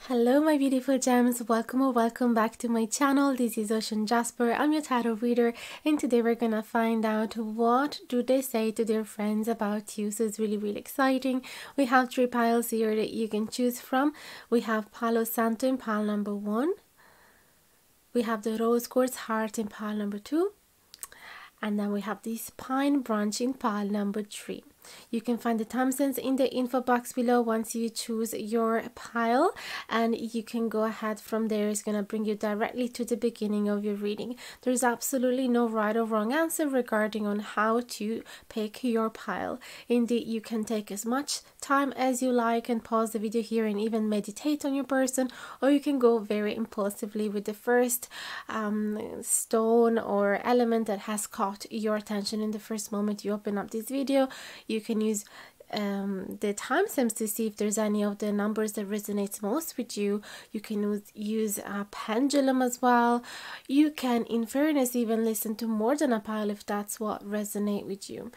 Hello my beautiful gems, welcome or welcome back to my channel. This is Jasper. I'm your tarot reader, and today we're gonna find out what do they say to their friends about you. So it's really exciting. We have 3 piles here that you can choose from. We have Palo, Santo in pile number 1. We have the rose quartz heart in pile number 2. And then we have this pine branch in pile number 3. You can find the timestamps in the info box below once you choose your pile, and you can go ahead from there. It's going to bring you directly to the beginning of your reading. There's absolutely no right or wrong answer regarding on how to pick your pile. Indeed, you can take as much time as you like and pause the video here and even meditate on your person, or you can go very impulsively with the first stone or element that has caught your attention in the first moment you open up this video. You can use the timestamps to see if there's any of the numbers that resonates most with you. You can use a pendulum as well. You can, in fairness, even listen to more than a pile if that's what resonates with you.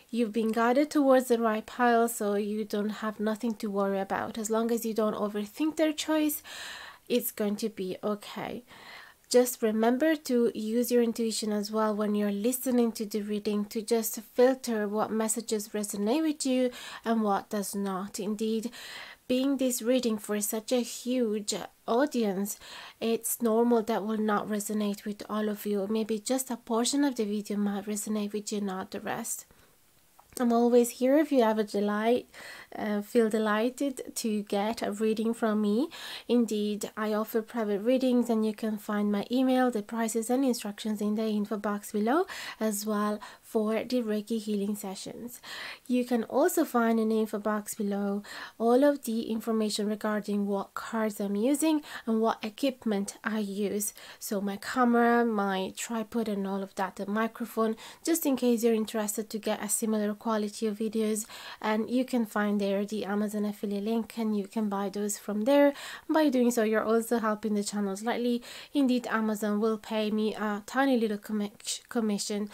You've been guided towards the right pile, so you don't have nothing to worry about. As long as you don't overthink their choice, it's going to be okay. Just remember to use your intuition as well when you're listening to the reading, to just filter what messages resonate with you and what does not. Indeed, being this reading for such a huge audience, it's normal that will not resonate with all of you. Maybe just a portion of the video might resonate with you, not the rest. I'm always here if you have a feel delighted to get a reading from me. Indeed, I offer private readings, and you can find my email, the prices and instructions in the info box below, as well for the Reiki healing sessions. You can also find in the info box below all of the information regarding what cards I'm using and what equipment I use. So my camera, my tripod and all of that, the microphone, just in case you're interested to get a similar quality of videos. And you can find there the Amazon affiliate link, and you can buy those from there. By doing so, you're also helping the channel slightly. Indeed, Amazon will pay me a tiny little commission.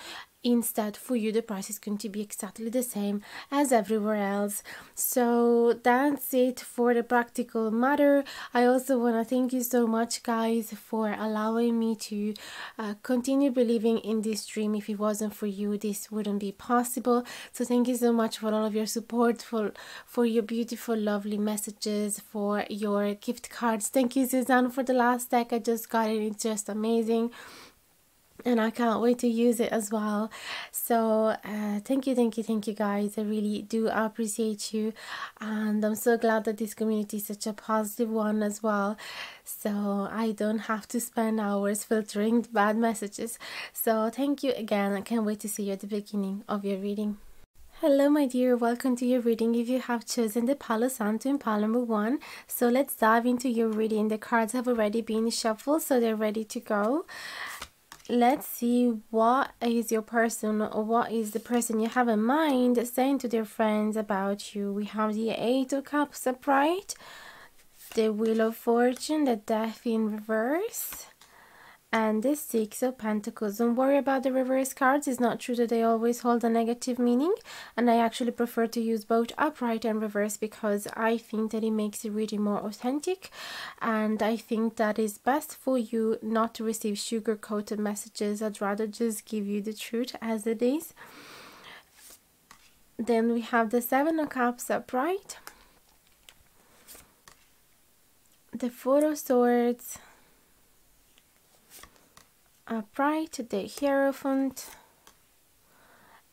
Instead, for you, the price is going to be exactly the same as everywhere else. So that's it for the practical matter. I also want to thank you so much, guys, for allowing me to continue believing in this dream. If it wasn't for you, this wouldn't be possible. So thank you so much for all of your support, for your beautiful, lovely messages, for your gift cards. Thank you, Suzanne, for the last deck. I just got it. It's just amazing. And I can't wait to use it as well. So thank you guys. I really do appreciate you, and I'm so glad that this community is such a positive one as well, so I don't have to spend hours filtering bad messages. So thank you again. I can't wait to see you at the beginning of your reading. Hello my dear, welcome to your reading if you have chosen the Palo Santo in pile number 1. So let's dive into your reading. The cards have already been shuffled, so they're ready to go. Let's see what is your person, or what is the person you have in mind saying to their friends about you. We have the 8 of Cups upright, the Wheel of Fortune, the Death in reverse, and the 6 of Pentacles. Don't worry about the reverse cards. It's not true that they always hold a negative meaning, and I actually prefer to use both upright and reverse because I think that it makes the reading more authentic, and I think that is best for you not to receive sugar-coated messages. I'd rather just give you the truth as it is. Then we have the 7 of Cups upright, the 4 of Swords upright, the Hierophant,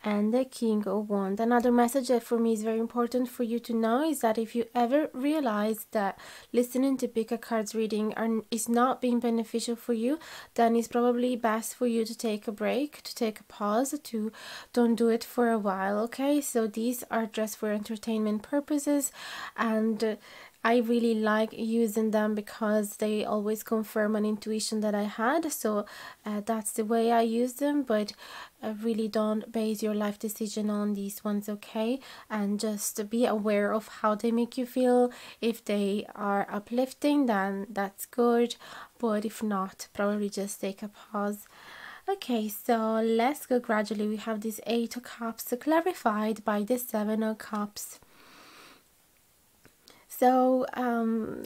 and the King of Wands. Another message that for me is very important for you to know is that if you ever realize that listening to pick a cards reading is not being beneficial for you, then it's probably best for you to take a break, to take a pause, to don't do it for a while, okay? So these are just for entertainment purposes, and I really like using them because they always confirm an intuition that I had. So that's the way I use them, but really don't base your life decision on these ones, okay? And just be aware of how they make you feel. If they are uplifting, then that's good, but if not, probably just take a pause. Okay, so let's go gradually. We have this 8 of Cups clarified by the 7 of Cups. So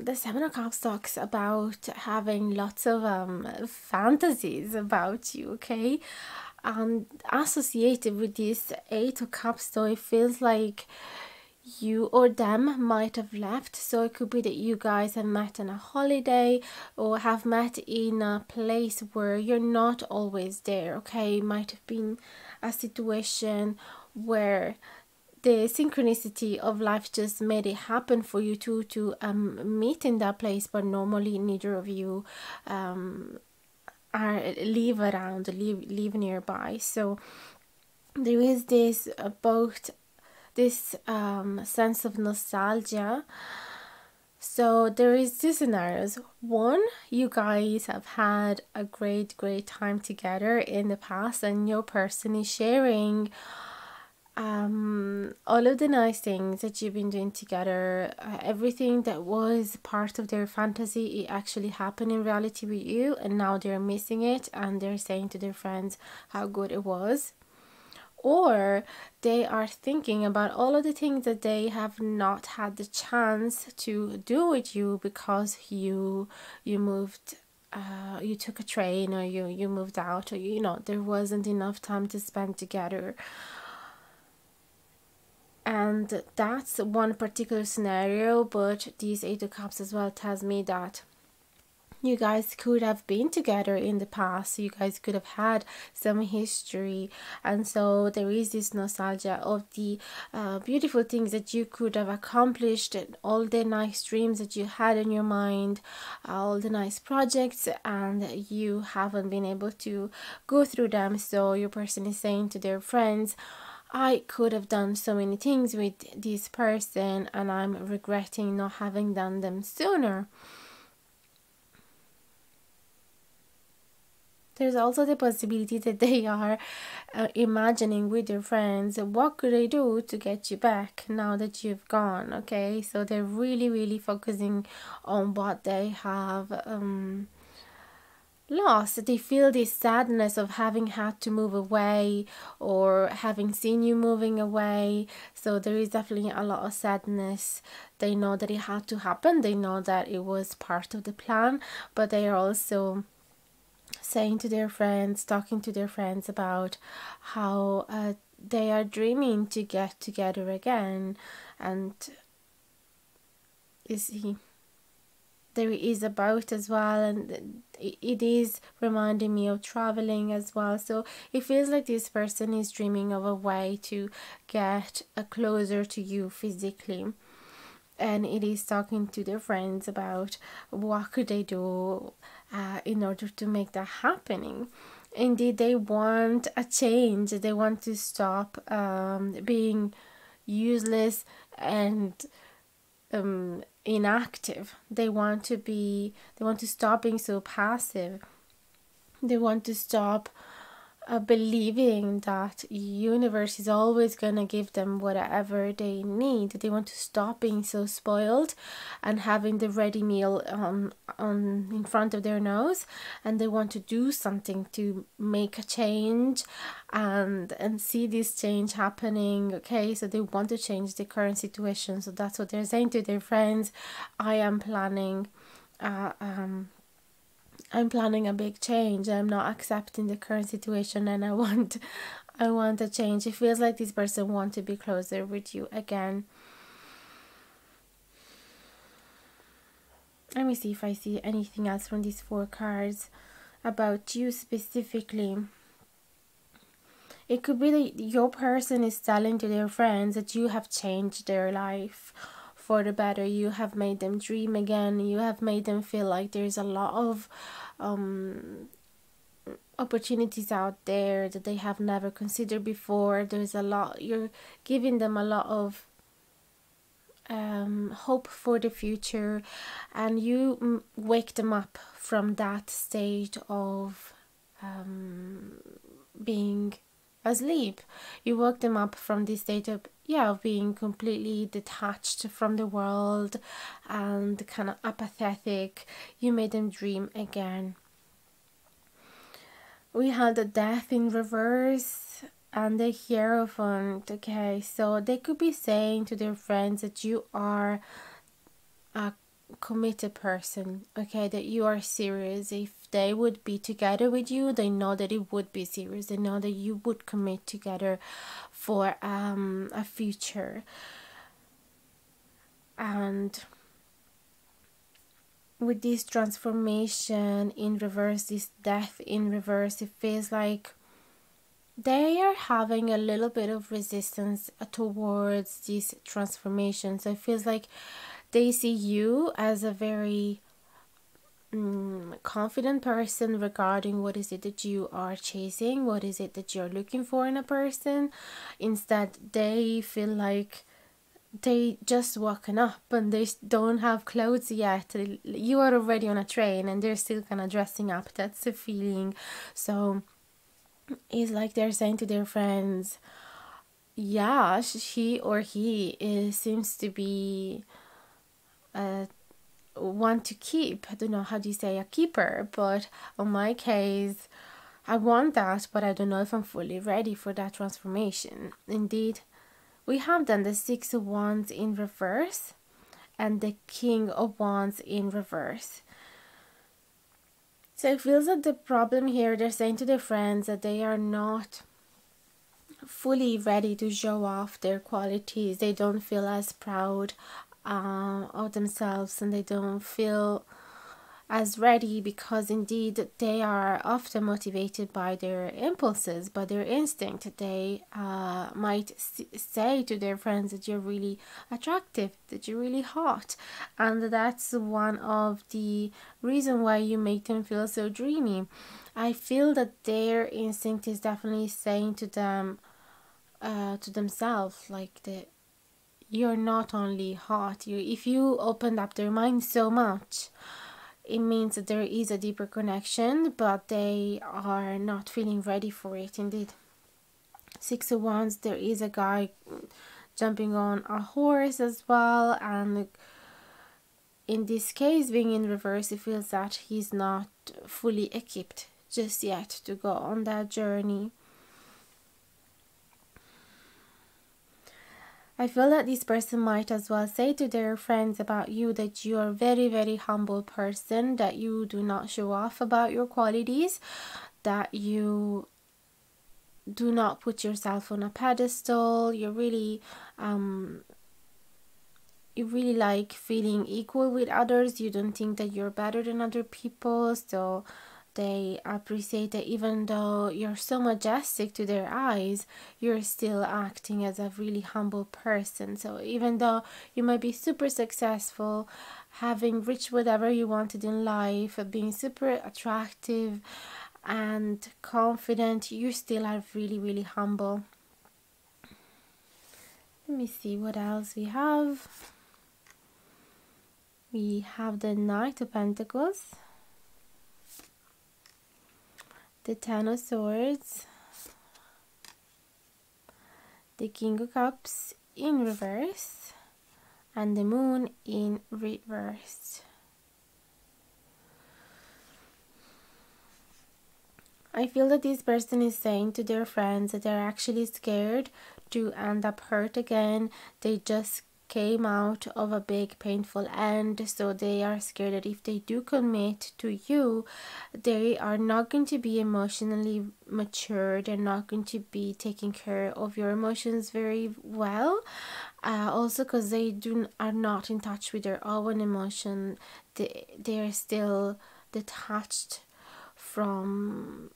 the Seven of Cups talks about having lots of fantasies about you, okay? Associated with this Eight of Cups, though, it feels like you or them might have left. So it could be that you guys have met on a holiday or have met in a place where you're not always there, okay? It might have been a situation where the synchronicity of life just made it happen for you two to meet in that place, but normally neither of you are live nearby. So there is this both this sense of nostalgia. So there is two scenarios. One, you guys have had a great time together in the past, and your person is sharing all of the nice things that you've been doing together, everything that was part of their fantasy, it actually happened in reality with you, and now they're missing it and they're saying to their friends how good it was. Or they are thinking about all of the things that they have not had the chance to do with you because you moved, you took a train, or you moved out, or there wasn't enough time to spend together. And that's one particular scenario, but these Eight of Cups as well tells me that you guys could have been together in the past. You guys could have had some history, and so there is this nostalgia of the beautiful things that you could have accomplished, and all the nice dreams that you had in your mind, all the nice projects, and you haven't been able to go through them. So your person is saying to their friends, I could have done so many things with this person, and I'm regretting not having done them sooner. There's also the possibility that they are imagining with their friends, what could I do to get you back now that you've gone, okay? So they're really focusing on what they have lost. They feel this sadness of having had to move away or having seen you moving away. So there is definitely a lot of sadness. They know that it had to happen. They know that it was part of the plan, but they are also saying to their friends, talking to their friends about how they are dreaming to get together again. And you see, there is a boat as well, and it is reminding me of traveling as well. So it feels like this person is dreaming of a way to get closer to you physically, and it is talking to their friends about what could they do in order to make that happening. Indeed, they want a change. They want to stop being useless and inactive. They want to stop being so passive. They want to stop believing that universe is always going to give them whatever they need. They want to stop being so spoiled and having the ready meal on in front of their nose, and they want to do something to make a change and see this change happening. Okay, so they want to change the current situation. So that's what they're saying to their friends. I'm planning a big change. I'm not accepting the current situation, and I want a change. It feels like this person wants to be closer with you again. Let me see if I see anything else from these 4 cards about you specifically. It could be that your person is telling to their friends that you have changed their life for the better. You have made them dream again. You have made them feel like there's a lot of opportunities out there that they have never considered before. There's a lot. You're giving them a lot of hope for the future, and you wake them up from that state of being asleep. You woke them up from this state of being completely detached from the world and kind of apathetic. You made them dream again. We had the Death in reverse and the Hierophant. Okay, so they could be saying to their friends that you are committed person, okay, that you are serious. If they would be together with you, they know that it would be serious. They know that you would commit together for a future. And with this transformation in reverse, this death in reverse, it feels like they are having a little bit of resistance towards this transformation. So it feels like they see you as a very confident person regarding what is it that you are chasing, what is it that you're looking for in a person. Instead, they feel like they just woken up and they don't have clothes yet. You are already on a train and they're still kind of dressing up. That's the feeling. So it's like they're saying to their friends, yeah, she or he seems to be want to keep. I don't know how do you say a keeper, but in my case, I want that, but I don't know if I'm fully ready for that transformation. Indeed, we have then the Six of Wands in reverse and the King of Wands in reverse. So it feels like the problem here, they're saying to their friends that they are not fully ready to show off their qualities. They don't feel as proud of themselves, and they don't feel as ready because indeed they are often motivated by their impulses, by their instinct. They might say to their friends that you're really attractive, that you're really hot, and that's one of the reason why you make them feel so dreamy. I feel that their instinct is definitely saying to them, to themselves, like that you're not only hot. If you opened up their mind so much, it means that there is a deeper connection, but they are not feeling ready for it. Indeed, Six of Wands, there is a guy jumping on a horse as well, and in this case, being in reverse, it feels that he's not fully equipped just yet to go on that journey. I feel that this person might as well say to their friends about you that you are a very, very humble person, that you do not show off about your qualities, that you do not put yourself on a pedestal. You really like feeling equal with others. You don't think that you're better than other people, so they appreciate that even though you're so majestic to their eyes, you're still acting as a really humble person. So even though you might be super successful, having reached whatever you wanted in life, being super attractive and confident, you still are really, really humble. Let me see what else we have. We have the Knight of Pentacles, the Ten of Swords, the King of Cups in reverse, and the Moon in reverse. I feel that this person is saying to their friends that they're actually scared to end up hurt again. They just came out of a big painful end, so they are scared that if they do commit to you, they are not going to be emotionally mature. They're not going to be taking care of your emotions very well, also because they are not in touch with their own emotion. They are still detached from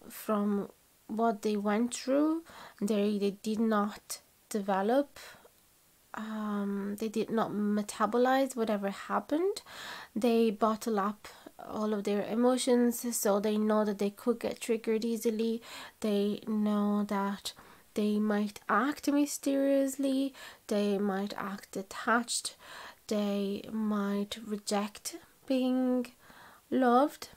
what they went through. They did not develop, they did not metabolize whatever happened. They bottle up all of their emotions, so they know that they could get triggered easily. They know that they might act mysteriously, they might act detached, they might reject being loved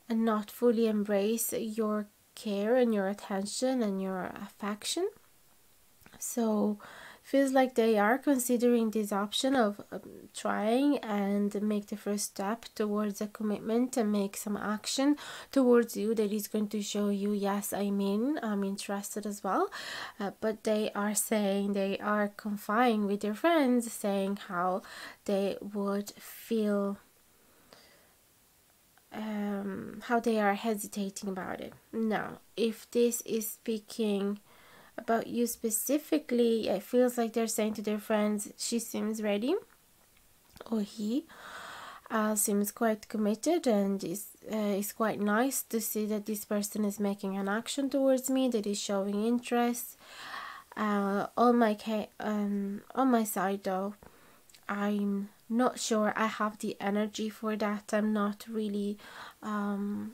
and not fully embrace your care and your attention and your affection. So feels like they are considering this option of trying and make the first step towards a commitment and make some action towards you that is going to show you, yes, I'm interested as well. But they are saying, they are confiding with their friends, saying how they would feel, how they are hesitating about it. Now, if this is speaking about you specifically, it feels like they're saying to their friends, she seems ready, or he seems quite committed, and it's quite nice to see that this person is making an action towards me, that is showing interest. On my side though, I'm not sure I have the energy for that. I'm not really in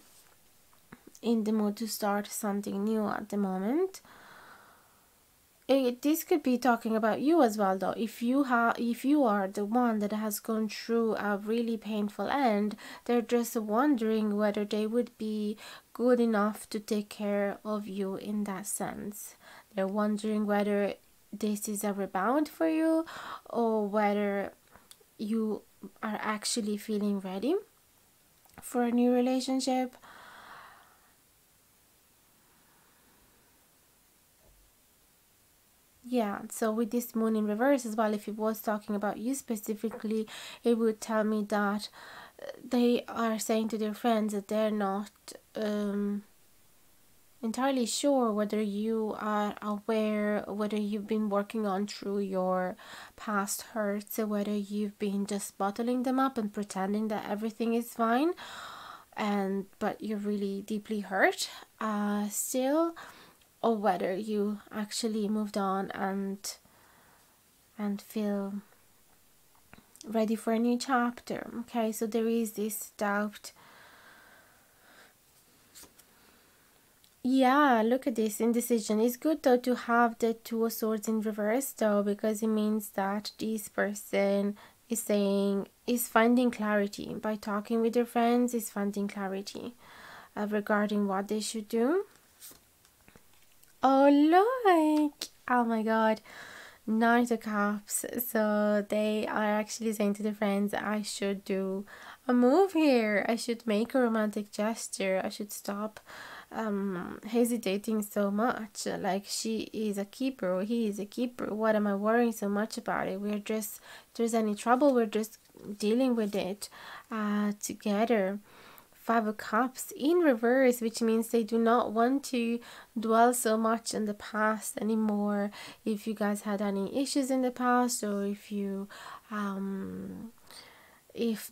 the mood to start something new at the moment. This could be talking about you as well though. If you are the one that has gone through a really painful end, they're just wondering whether they would be good enough to take care of you in that sense. They're wondering whether this is a rebound for you, or whether you are actually feeling ready for a new relationship. Yeah, so with this moon in reverse as well, if it was talking about you specifically, it would tell me that they are saying to their friends that they're not entirely sure whether you are aware, whether you've been working on through your past hurts, or whether you've been just bottling them up and pretending that everything is fine, but you're really deeply hurt still, or whether you actually moved on and feel ready for a new chapter. Okay, so there is this doubt. Yeah, look at this indecision. It's good though to have the Two of Swords in reverse though, because it means that this person is finding clarity by talking with their friends, is finding clarity regarding what they should do. Oh look, oh my god, Knight of Cups. So they are actually saying to their friends, I should do a move here, I should make a romantic gesture, I should stop hesitating so much. Like, she is a keeper or he is a keeper, what am I worrying so much about it? We're just, if there's any trouble, we're just dealing with it together. Five of Cups in reverse, which means they do not want to dwell so much in the past anymore. If you guys had any issues in the past, or if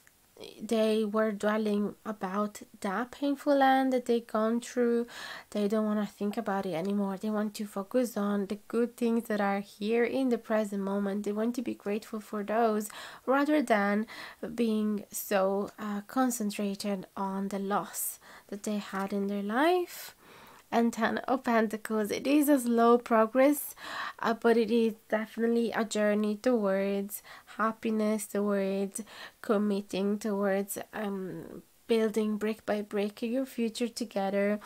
they were dwelling about that painful end that they gone through, they don't want to think about it anymore. They want to focus on the good things that are here in the present moment. They want to be grateful for those, rather than being so concentrated on the loss that they had in their life. And Ten of Pentacles, it is a slow progress, but it is definitely a journey towards happiness, towards committing, towards building brick by brick your future together.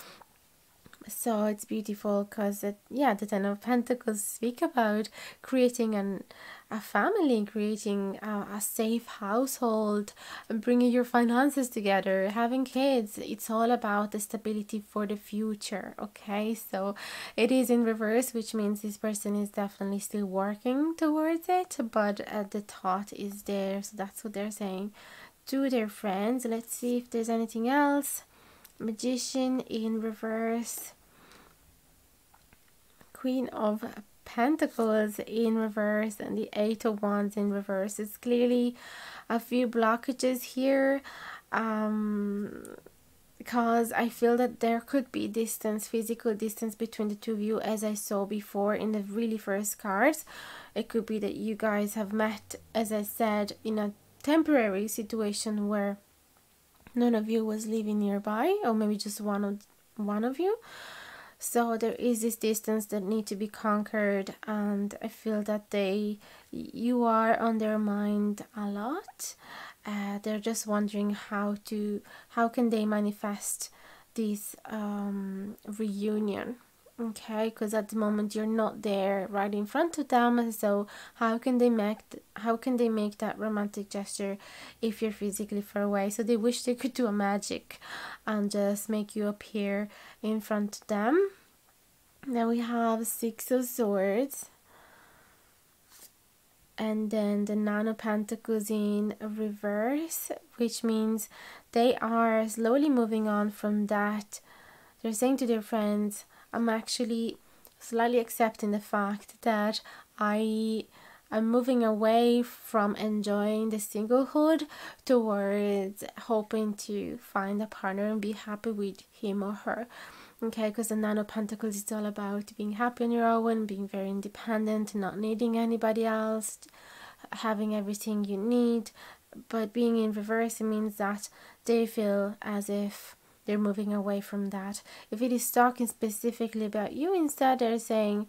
So it's beautiful because the Ten of Pentacles speak about creating a family, creating a safe household, and bringing your finances together, having kids. It's all about the stability for the future. Okay, so it is in reverse, which means this person is definitely still working towards it, but the thought is there. So that's what they're saying to their friends. Let's see if there's anything else. Magician in reverse, Queen of Pentacles in reverse, and the Eight of Wands in reverse. It's clearly a few blockages here, because I feel that there could be distance, physical distance between the two of you, as I saw before in the really first cards. It could be that you guys have met, as I said, in a temporary situation where none of you was living nearby, or maybe just one of you. So there is this distance that need to be conquered, and I feel that you are on their mind a lot. They're just wondering how can they manifest this reunion. Okay, because at the moment you're not there right in front of them, so how can they make that romantic gesture if you're physically far away? So they wish they could do a magic and just make you appear in front of them. Then we have Six of Swords, and then the Nine of Pentacles in reverse, which means they are slowly moving on from that. They're saying to their friends, I'm actually slightly accepting the fact that I'm moving away from enjoying the singlehood towards hoping to find a partner and be happy with him or her. Okay, because the Nine of Pentacles is all about being happy on your own, being very independent, not needing anybody else, having everything you need. But being in reverse, it means that they feel as if they're moving away from that. If it is talking specifically about you, instead they're saying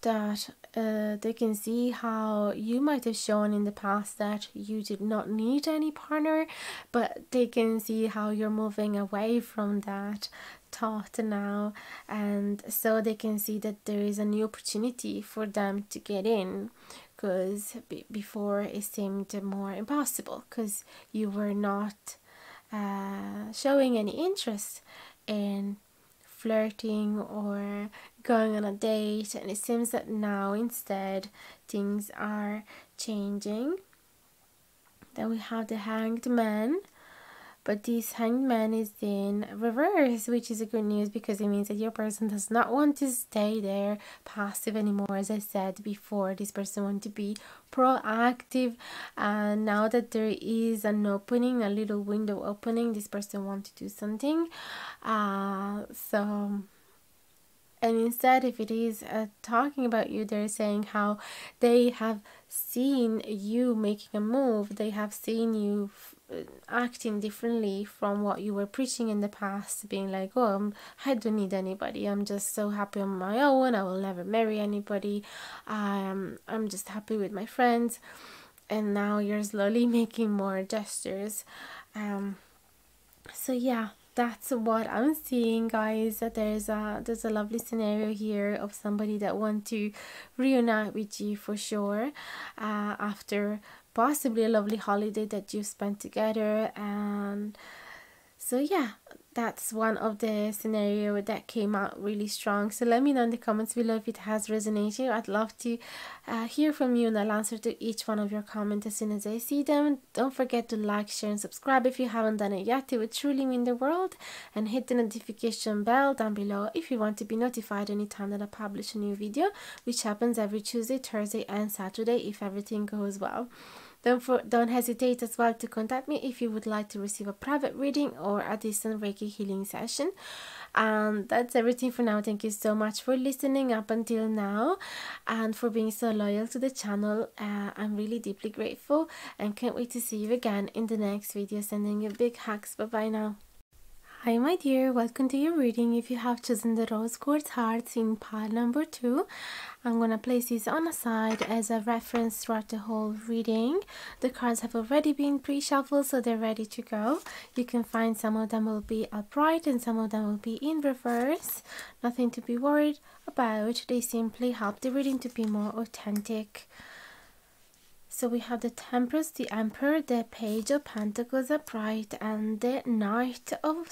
that they can see how you might have shown in the past that you did not need any partner, but they can see how you're moving away from that thought now, and so they can see that there is a new opportunity for them to get in, because before it seemed more impossible because you were not showing any interest in flirting or going on a date, and it seems that now instead things are changing. Then we have the Hanged Man, but this Hanged Man is in reverse, which is a good news because it means that your person does not want to stay there passive anymore. As I said before, this person wants to be proactive, and now that there is an opening, a little window opening, this person wants to do something. And instead, if it is talking about you, they're saying how they have seen you making a move. They have seen you acting differently from what you were preaching in the past, being like, oh, I don't need anybody. I'm just so happy on my own. I will never marry anybody. I'm just happy with my friends. And now you're slowly making more gestures. So yeah, that's what I'm seeing, guys. That there's a lovely scenario here of somebody that want to reunite with you for sure, after possibly a lovely holiday that you spent together. And so yeah, that's one of the scenario that came out really strong. So let me know in the comments below if it has resonated. I'd love to hear from you, and I'll answer to each one of your comments as soon as I see them. Don't forget to like, share and subscribe if you haven't done it yet. It would truly mean the world. And hit the notification bell down below if you want to be notified anytime that I publish a new video, which happens every Tuesday, Thursday and Saturday if everything goes well. Don't hesitate as well to contact me if you would like to receive a private reading or a distant Reiki healing session. And that's everything for now. Thank you so much for listening up until now and for being so loyal to the channel. I'm really deeply grateful and can't wait to see you again in the next video. Sending you big hugs. Bye bye now. Hi my dear, welcome to your reading. If you have chosen the rose quartz hearts in pile number 2, I'm going to place these on a side as a reference throughout the whole reading. The cards have already been pre-shuffled, so they're ready to go. You can find some of them will be upright and some of them will be in reverse. Nothing to be worried about. They simply help the reading to be more authentic. So we have the Temperance, the Emperor, the Page of Pentacles upright, and the Knight of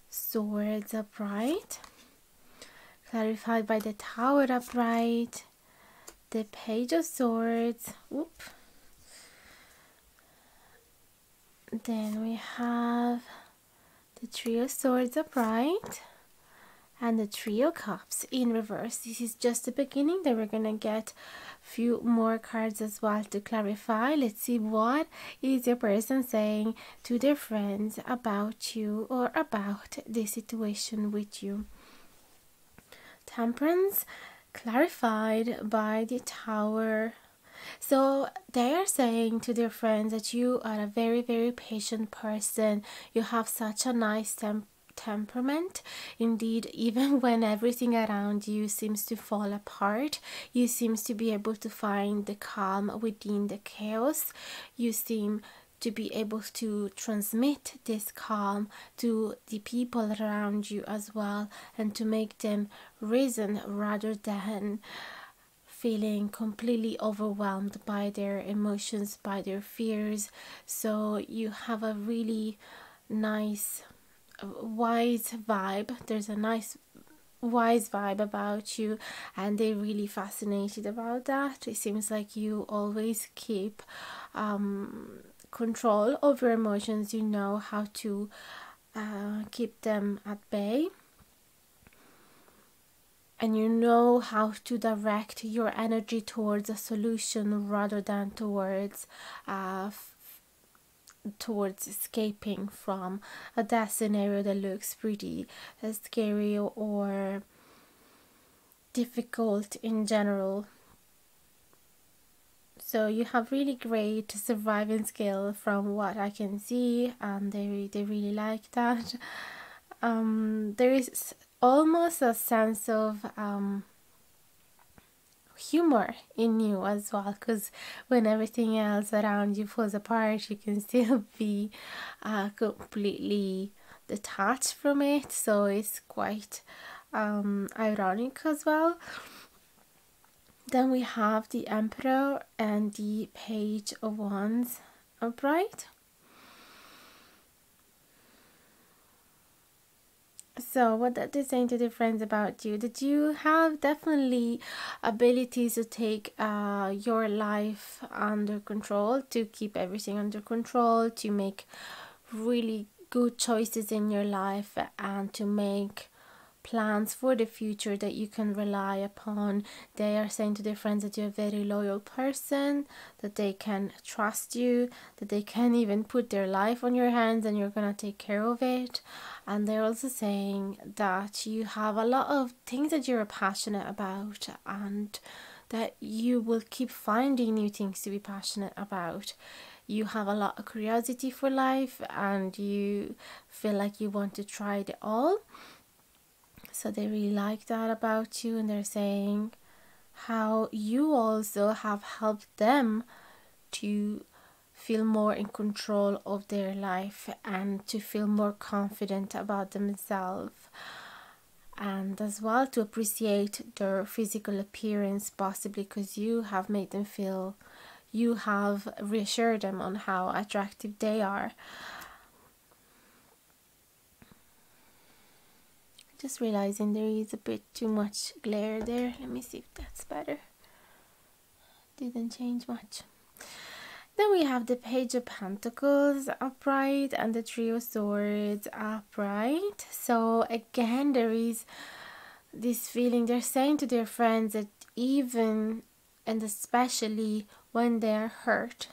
Swords upright. Clarified by the Tower upright, the Page of Swords. Whoop. Then we have the Three of Swords upright, and the Three of Cups in reverse. This is just the beginning. Then we're gonna get few more cards as well to clarify. Let's see what is your person saying to their friends about you or about the situation with you. Temperance, clarified by the Tower. So they are saying to their friends that you are a very, very patient person. You have such a nice temperament. Indeed, even when everything around you seems to fall apart, you seem to be able to find the calm within the chaos. You seem to be able to transmit this calm to the people around you as well, and to make them reason rather than feeling completely overwhelmed by their emotions, by their fears. So you have a really nice, wise vibe. There's a nice wise vibe about you, and they're really fascinated about that. It seems like you always keep control over your emotions. You know how to keep them at bay, and you know how to direct your energy towards a solution rather than towards escaping from that scenario that looks pretty scary or difficult in general. So you have really great surviving skill from what I can see, and they really like that. There is almost a sense of humor in you as well, because when everything else around you falls apart, you can still be completely detached from it. So it's quite ironic as well. Then we have the Emperor and the Page of Wands upright. So what that is saying to the friends about you, that you have definitely abilities to take your life under control, to keep everything under control, to make really good choices in your life, and to make plans for the future that you can rely upon. They are saying to their friends that you're a very loyal person, that they can trust you, that they can even put their life on your hands and you're gonna take care of it. And they're also saying that you have a lot of things that you're passionate about, and that you will keep finding new things to be passionate about. You have a lot of curiosity for life, and you feel like you want to try it all. So they really like that about you, and they're saying how you also have helped them to feel more in control of their life and to feel more confident about themselves, and as well to appreciate their physical appearance, possibly because you have made them feel, you have reassured them on how attractive they are. Just realizing there is a bit too much glare there. Let me see if that's better. Didn't change much. Then we have the Page of Pentacles upright and the Three of Swords upright. So again, there is this feeling, they're saying to their friends that even and especially when they're hurt,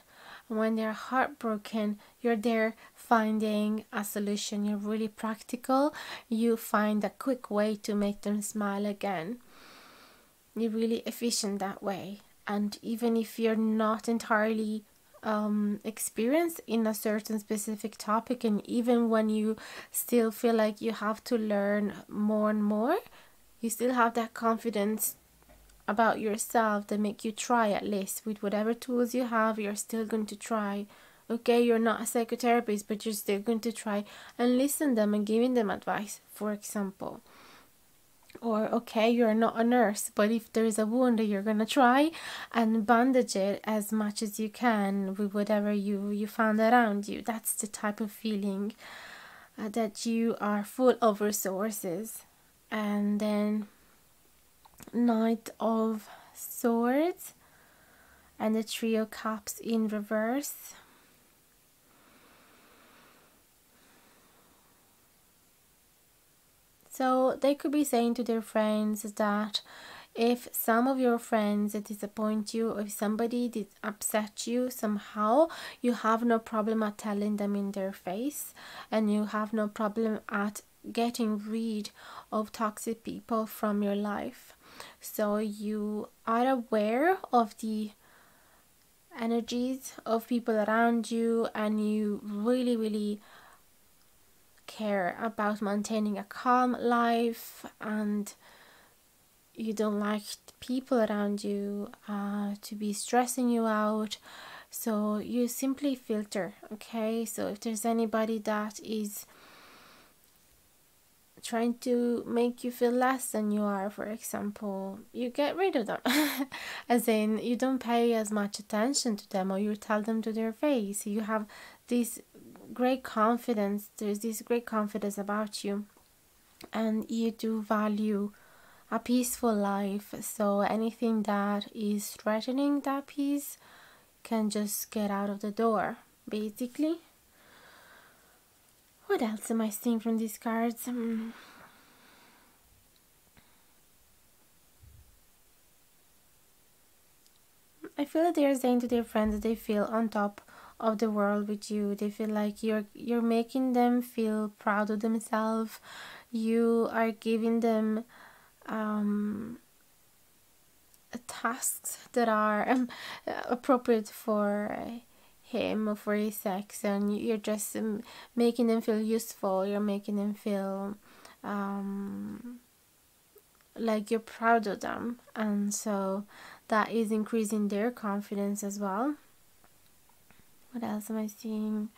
when they're heartbroken, you're there finding a solution. You're really practical. You find a quick way to make them smile again. You're really efficient that way. And even if you're not entirely experienced in a certain specific topic, and even when you still feel like you have to learn more and more, you still have that confidence about yourself that make you try. At least with whatever tools you have, you're still going to try. Okay, you're not a psychotherapist, but you're still going to try and listen them and giving them advice, for example. Or okay, you're not a nurse, but if there is a wound, you're gonna try and bandage it as much as you can with whatever you found around you. That's the type of feeling that you are full of resources. And then Knight of Swords and the Three of Cups in reverse. So they could be saying to their friends that if some of your friends disappoint you, or if somebody did upset you somehow, you have no problem at telling them in their face, and you have no problem at getting rid of toxic people from your life. So you are aware of the energies of people around you, and you really care about maintaining a calm life, and you don't like people around you to be stressing you out. So you simply filter, okay? So if there's anybody that is trying to make you feel less than you are, for example, you get rid of them. As in, you don't pay as much attention to them, or you tell them to their face. You have this great confidence. There's this great confidence about you, and you do value a peaceful life. So anything that is threatening that peace can just get out of the door, basically. What else am I seeing from these cards? I feel that they are saying to their friends that they feel on top of the world with you. They feel like you're making them feel proud of themselves. You are giving them tasks that are appropriate for him or for his sex, and you're just making them feel useful. You're making them feel like you're proud of them, and so that is increasing their confidence as well. What else am I seeing?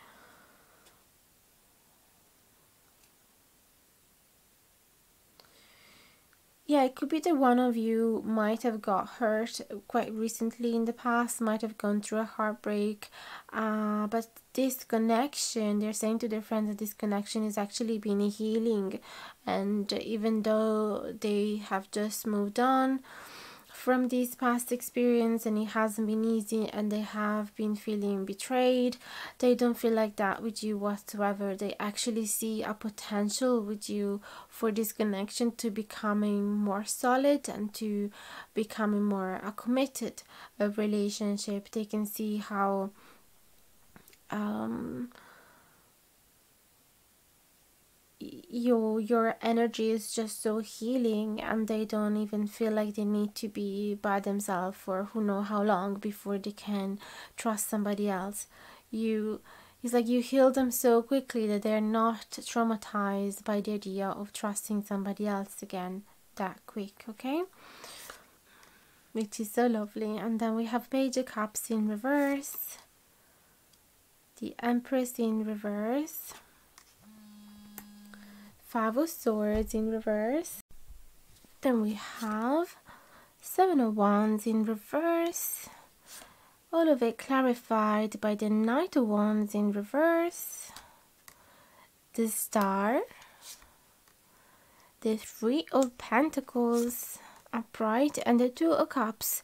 Yeah, it could be that one of you might have got hurt quite recently in the past, might have gone through a heartbreak, but this connection, they're saying to their friends that this connection is actually been healing, and even though they have just moved on from this past experience and it hasn't been easy and they have been feeling betrayed, they don't feel like that with you whatsoever. They actually see a potential with you for this connection to becoming more solid and to becoming more a committed relationship. They can see how your energy is just so healing, and they don't even feel like they need to be by themselves for who know how long before they can trust somebody else. It's like you heal them so quickly that they're not traumatized by the idea of trusting somebody else again that quick, okay? Which is so lovely. And then we have Page of Cups in reverse, the Empress in reverse, Five of Swords in reverse. Then we have Seven of Wands in reverse. All of it clarified by the Knight of Wands in reverse. The Star. The Three of Pentacles upright. And the Two of Cups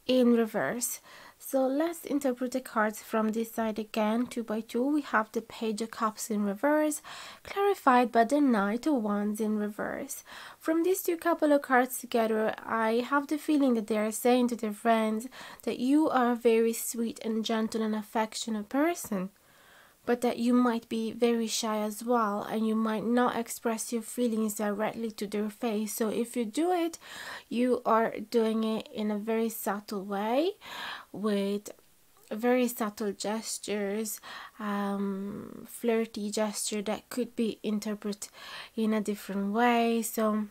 in reverse. So let's interpret the cards from this side again, 2 by 2. We have the Page of Cups in reverse, clarified by the Knight of Wands in reverse. From these two couple of cards together, I have the feeling that they are saying to their friends that you are a very sweet and gentle and affectionate person, but that you might be very shy as well, and you might not express your feelings directly to their face. So if you do it, you are doing it in a very subtle way, with very subtle gestures, flirty gesture that could be interpreted in a different way. So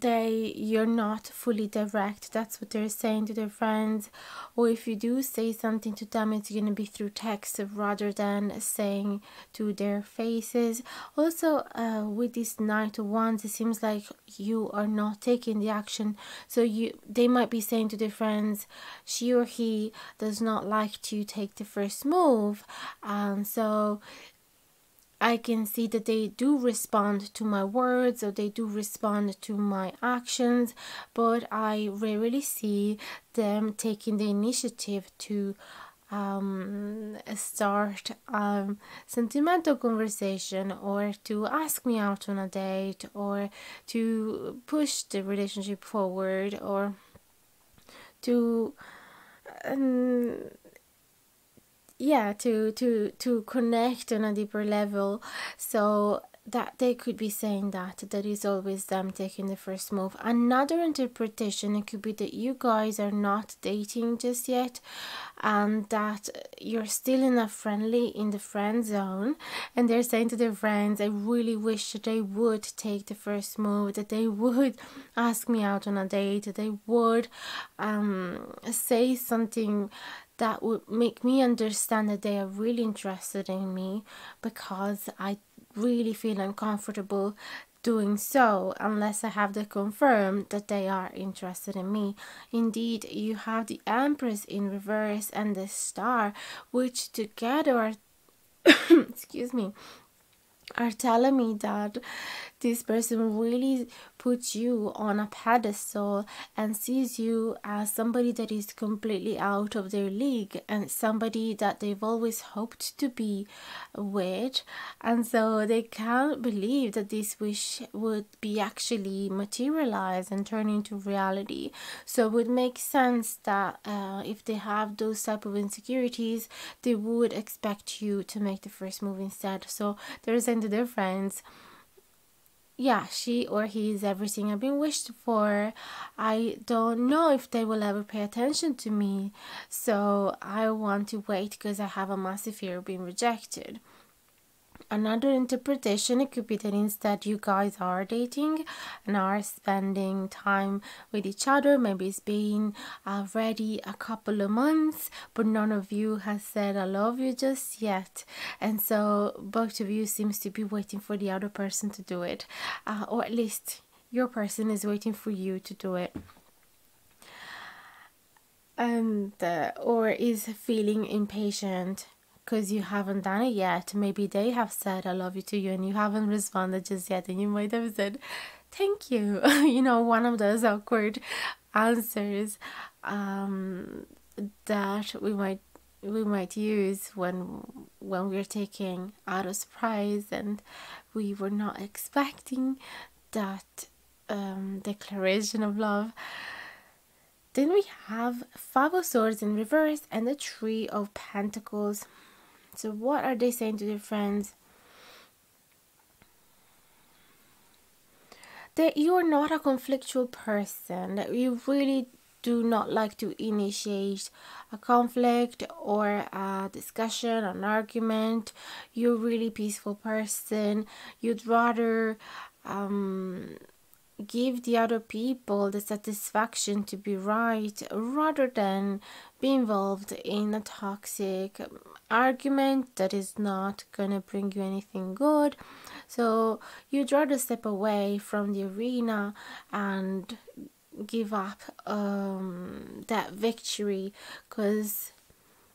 you're not fully direct. That's what they're saying to their friends. Or if you do say something to them, it's going to be through text rather than saying to their faces. Also, with this Knight of Wands, it seems like you are not taking the action. So they might be saying to their friends, she or he does not like to take the first move, and so I can see that they do respond to my words, or they do respond to my actions, but I rarely see them taking the initiative to start sentimental conversation, or to ask me out on a date, or to push the relationship forward, or to to connect on a deeper level. So that they could be saying that is always them taking the first move. Another interpretation, it could be that you guys are not dating just yet, and that you're still in the friend zone, and they're saying to their friends, I really wish that they would take the first move, that they would ask me out on a date, that they would say something that would make me understand that they are really interested in me, because I really feel uncomfortable doing so unless I have to confirm that they are interested in me. Indeed, you have the Empress in reverse and the Star, which together are excuse me, are telling me that this person really puts you on a pedestal and sees you as somebody that is completely out of their league and somebody that they've always hoped to be with, and so they can't believe that this wish would be actually materialized and turn into reality. So it would make sense that if they have those type of insecurities, they would expect you to make the first move instead. So they're saying to their friends, yeah, she or he is everything I've been wished for. I don't know if they will ever pay attention to me, so I want to wait because I have a massive fear of being rejected. Another interpretation, it could be that instead you guys are dating and are spending time with each other. Maybe it's been already a couple of months, but none of you has said I love you just yet, and so both of you seems to be waiting for the other person to do it, or at least your person is waiting for you to do it, and or is feeling impatient because you haven't done it yet. Maybe they have said I love you to you and you haven't responded just yet, and you might have said thank you. You know, one of those awkward answers that we might use when we're taking out a surprise and we were not expecting that declaration of love. Then we have Five of Swords in reverse and the Three of Pentacles. So what are they saying to their friends? That you are not a conflictual person, that you really do not like to initiate a conflict or a discussion, an argument. You're a really peaceful person. You'd rather give the other people the satisfaction to be right rather than be involved in a toxic argument that is not gonna bring you anything good. So you'd rather step away from the arena and give up that victory, because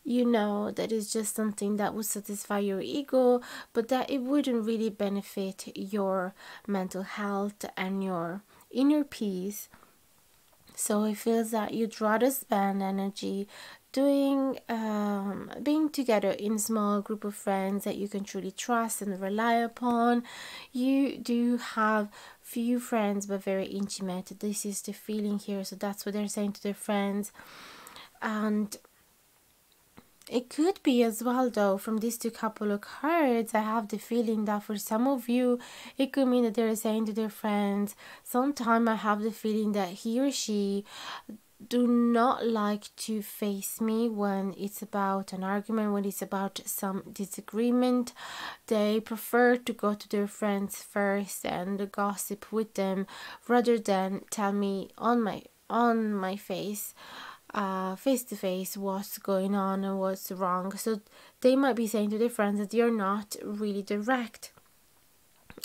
you know that is just something that would satisfy your ego, but that it wouldn't really benefit your mental health and your inner peace. So it feels that you'd rather spend energy doing being together in a small group of friends that you can truly trust and rely upon. You do have few friends but very intimate. This is the feeling here, so that's what they're saying to their friends. And it could be as well, though, from these two couple of cards, I have the feeling that for some of you, it could mean that they're saying to their friends, sometime I have the feeling that he or she do not like to face me when it's about an argument, when it's about some disagreement. They prefer to go to their friends first and gossip with them rather than tell me on my face to face what's going on and what's wrong. So they might be saying to their friends that you're not really direct,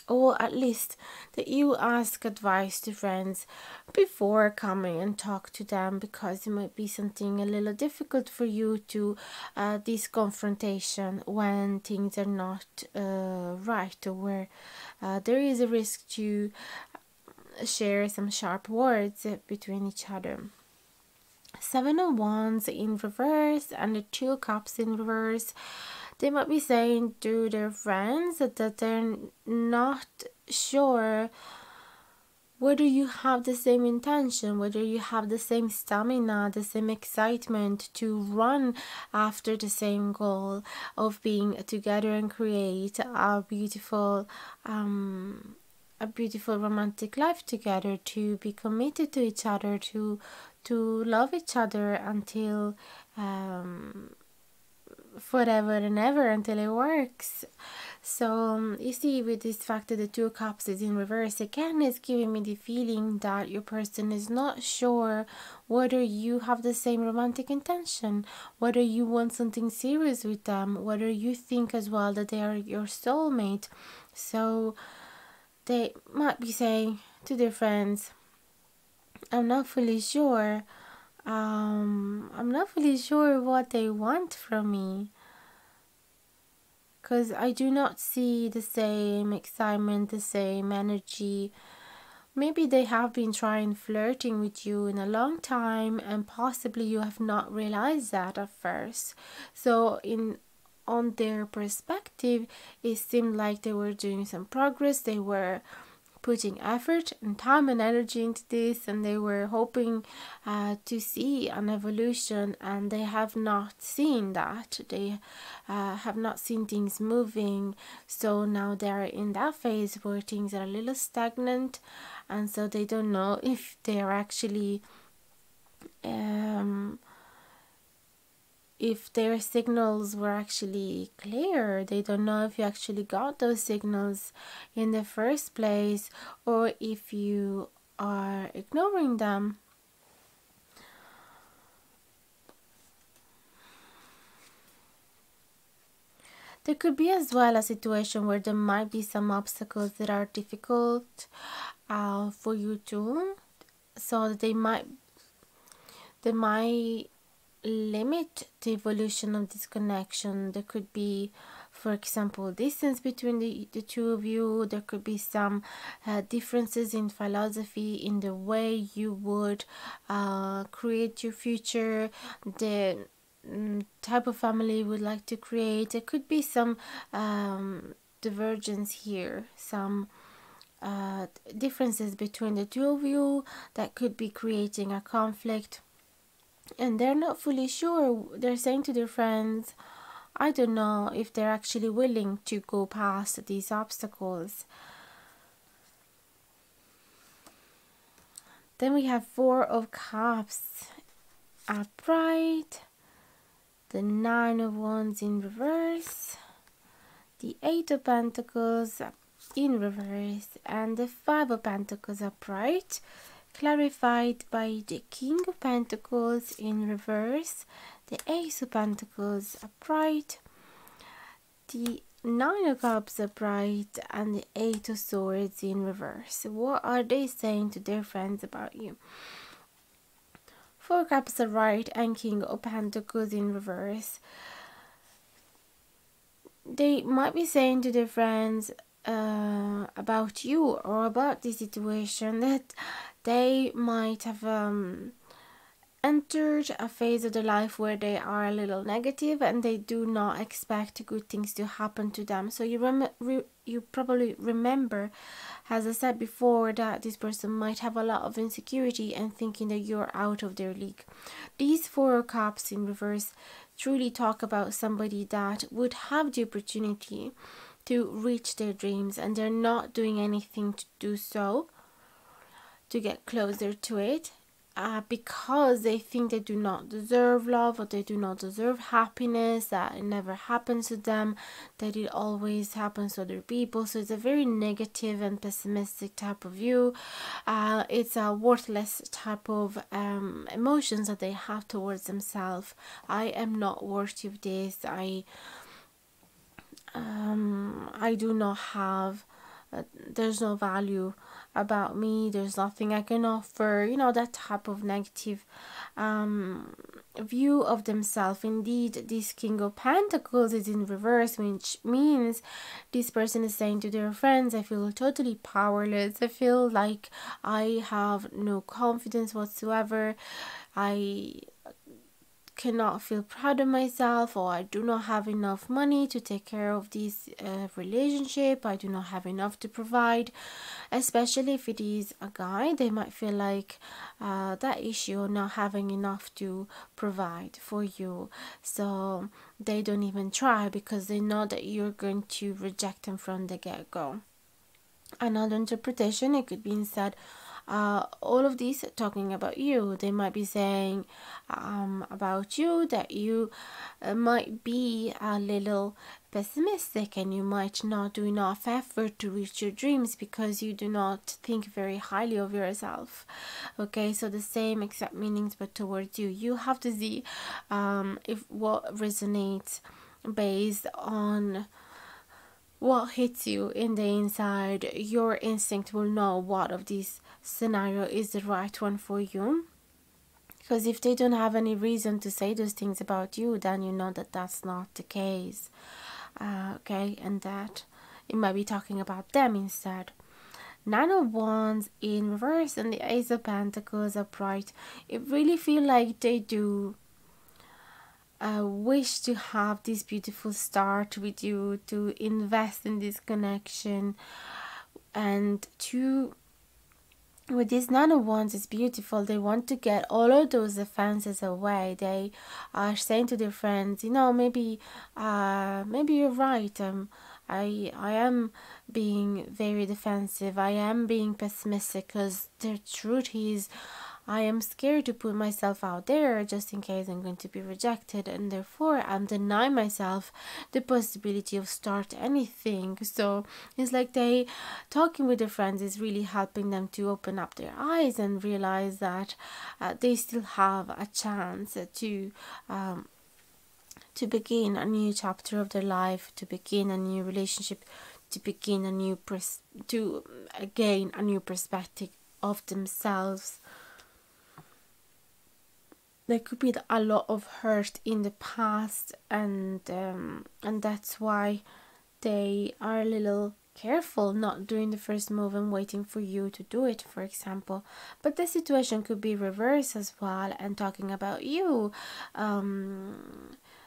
or at least that you ask advice to friends before coming and talk to them, because it might be something a little difficult for you to this confrontation when things are not right, or where there is a risk to share some sharp words between each other. Seven of Wands in reverse and the Two of Cups in reverse. They might be saying to their friends that they're not sure whether you have the same intention, whether you have the same stamina, the same excitement to run after the same goal of being together and create a beautiful romantic life together, to be committed to each other, to love each other until forever and ever, until it works. So you see, with this fact that the Two of Cups is in reverse again, is giving me the feeling that your person is not sure whether you have the same romantic intention, whether you want something serious with them, whether you think as well that they are your soulmate. So they might be saying to their friends, I'm not fully sure. I'm not fully sure what they want from me, because I do not see the same excitement, the same energy. Maybe they have been trying flirting with you in a long time, and possibly you have not realized that at first. So on their perspective, it seemed like they were doing some progress. They were putting effort and time and energy into this, and they were hoping to see an evolution, and they have not seen that. They have not seen things moving, so now they're in that phase where things are a little stagnant, and so they don't know if they're actually if their signals were actually clear. They don't know if you actually got those signals in the first place, or if you are ignoring them. There could be as well a situation where there might be some obstacles that are difficult for you too, so they might limit the evolution of this connection. There could be, for example, distance between the two of you. There could be some differences in philosophy, in the way you would create your future, the type of family you would like to create. There could be some divergence here, some differences between the two of you that could be creating a conflict. And they're not fully sure. They're saying to their friends, I don't know if they're actually willing to go past these obstacles. Then we have Four of Cups upright, the Nine of Wands in reverse, the Eight of Pentacles in reverse, and the Five of Pentacles upright, clarified by the King of Pentacles in reverse, the Ace of Pentacles upright, the Nine of Cups upright, and the Eight of Swords in reverse. What are they saying to their friends about you? Four Cups upright and King of Pentacles in reverse. They might be saying to their friends about you or about the situation that they might have entered a phase of their life where they are a little negative and they do not expect good things to happen to them. So you probably remember, as I said before, that this person might have a lot of insecurity and thinking that you're out of their league. These Four of Cups in reverse truly talk about somebody that would have the opportunity to reach their dreams, and they're not doing anything to do so, to get closer to it, because they think they do not deserve love, or they do not deserve happiness, that it never happens to them, that it always happens to other people. So it's a very negative and pessimistic type of view. It's a worthless type of emotions that they have towards themselves. I am not worthy of this. I do not have, there's no value about me, there's nothing I can offer, that type of negative view of themselves. Indeed, this King of Pentacles is in reverse, which means this person is saying to their friends, I feel totally powerless, I feel like I have no confidence whatsoever, I cannot feel proud of myself, or I do not have enough money to take care of this relationship, I do not have enough to provide. Especially if it is a guy, they might feel like that issue of not having enough to provide for you, so they don't even try because they know that you're going to reject them from the get-go. Another interpretation, it could be instead, all of these talking about you. They might be saying about you that you might be a little pessimistic, and you might not do enough effort to reach your dreams because you do not think very highly of yourself. Okay, so the same exact meanings but towards you. You have to see if what resonates based on what hits you in the inside. Your instinct will know what of this scenario is the right one for you, because if they don't have any reason to say those things about you, then you know that that's not the case. Okay, and that it might be talking about them instead. Nine of Wands in reverse and the Ace of Pentacles upright. It really feel like they do wish to have this beautiful start with you, to invest in this connection, and to with this Nine of Wands is beautiful. They want to get all of those offenses away. They are saying to their friends, you know, maybe you're right. I am being very defensive. I am being pessimistic, because the truth is I am scared to put myself out there just in case I'm going to be rejected, and therefore I'm denying myself the possibility of start anything. So it's like they talking with their friends is really helping them to open up their eyes and realize that they still have a chance to begin a new chapter of their life, to begin a new relationship, to begin a new to gain a new perspective of themselves. There could be a lot of hurt in the past, and that's why they are a little careful, not doing the first move and waiting for you to do it, for example. But the situation could be reversed as well, and talking about you.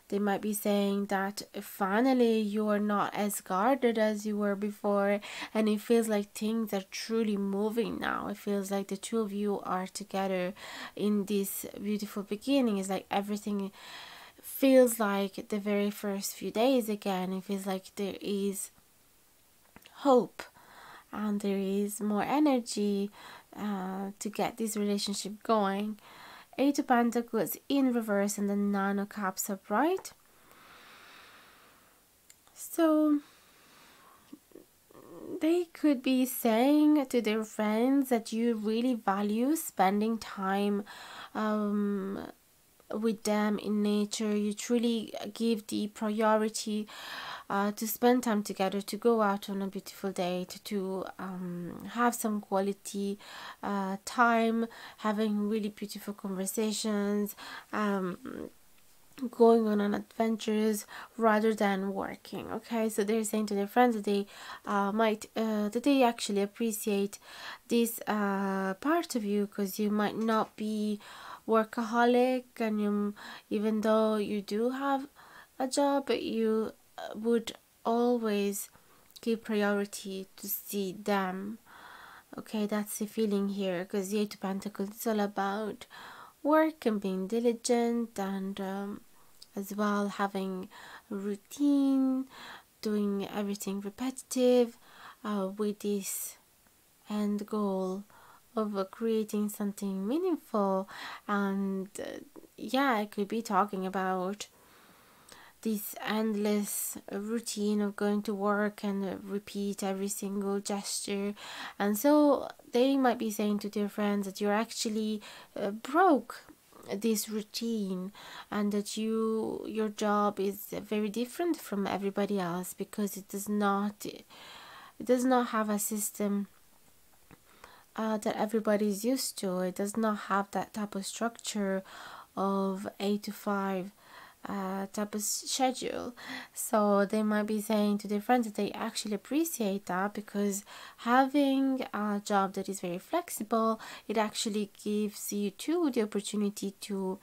They might be saying that finally you are not as guarded as you were before, and it feels like things are truly moving now. It feels like the two of you are together in this beautiful beginning. It's like everything feels like the very first few days again. It feels like there is hope and there is more energy to get this relationship going. Eight of Pentacles in reverse and the Nine of Cups upright. So they could be saying to their friends that you really value spending time with them in nature. You truly give the priority to spend time together, to go out on a beautiful date, to have some quality time, having really beautiful conversations, going on adventures rather than working. Okay, so they're saying to their friends that they that they actually appreciate this part of you, because you might not be workaholic, and you, even though you do have a job, but you would always give priority to see them. Okay, that's the feeling here, because the Eight of Pentacles is all about work and being diligent, and as well having a routine, doing everything repetitive with this end goal of creating something meaningful. And yeah, I could be talking about this endless routine of going to work and repeat every single gesture. And so they might be saying to their friends that you're actually broke this routine, and that your job is very different from everybody else, because it does not have a system that everybody is used to. It does not have that type of structure of 8 to 5 type of schedule. So they might be saying to their friends that they actually appreciate that, because having a job that is very flexible, it actually gives you too the opportunity to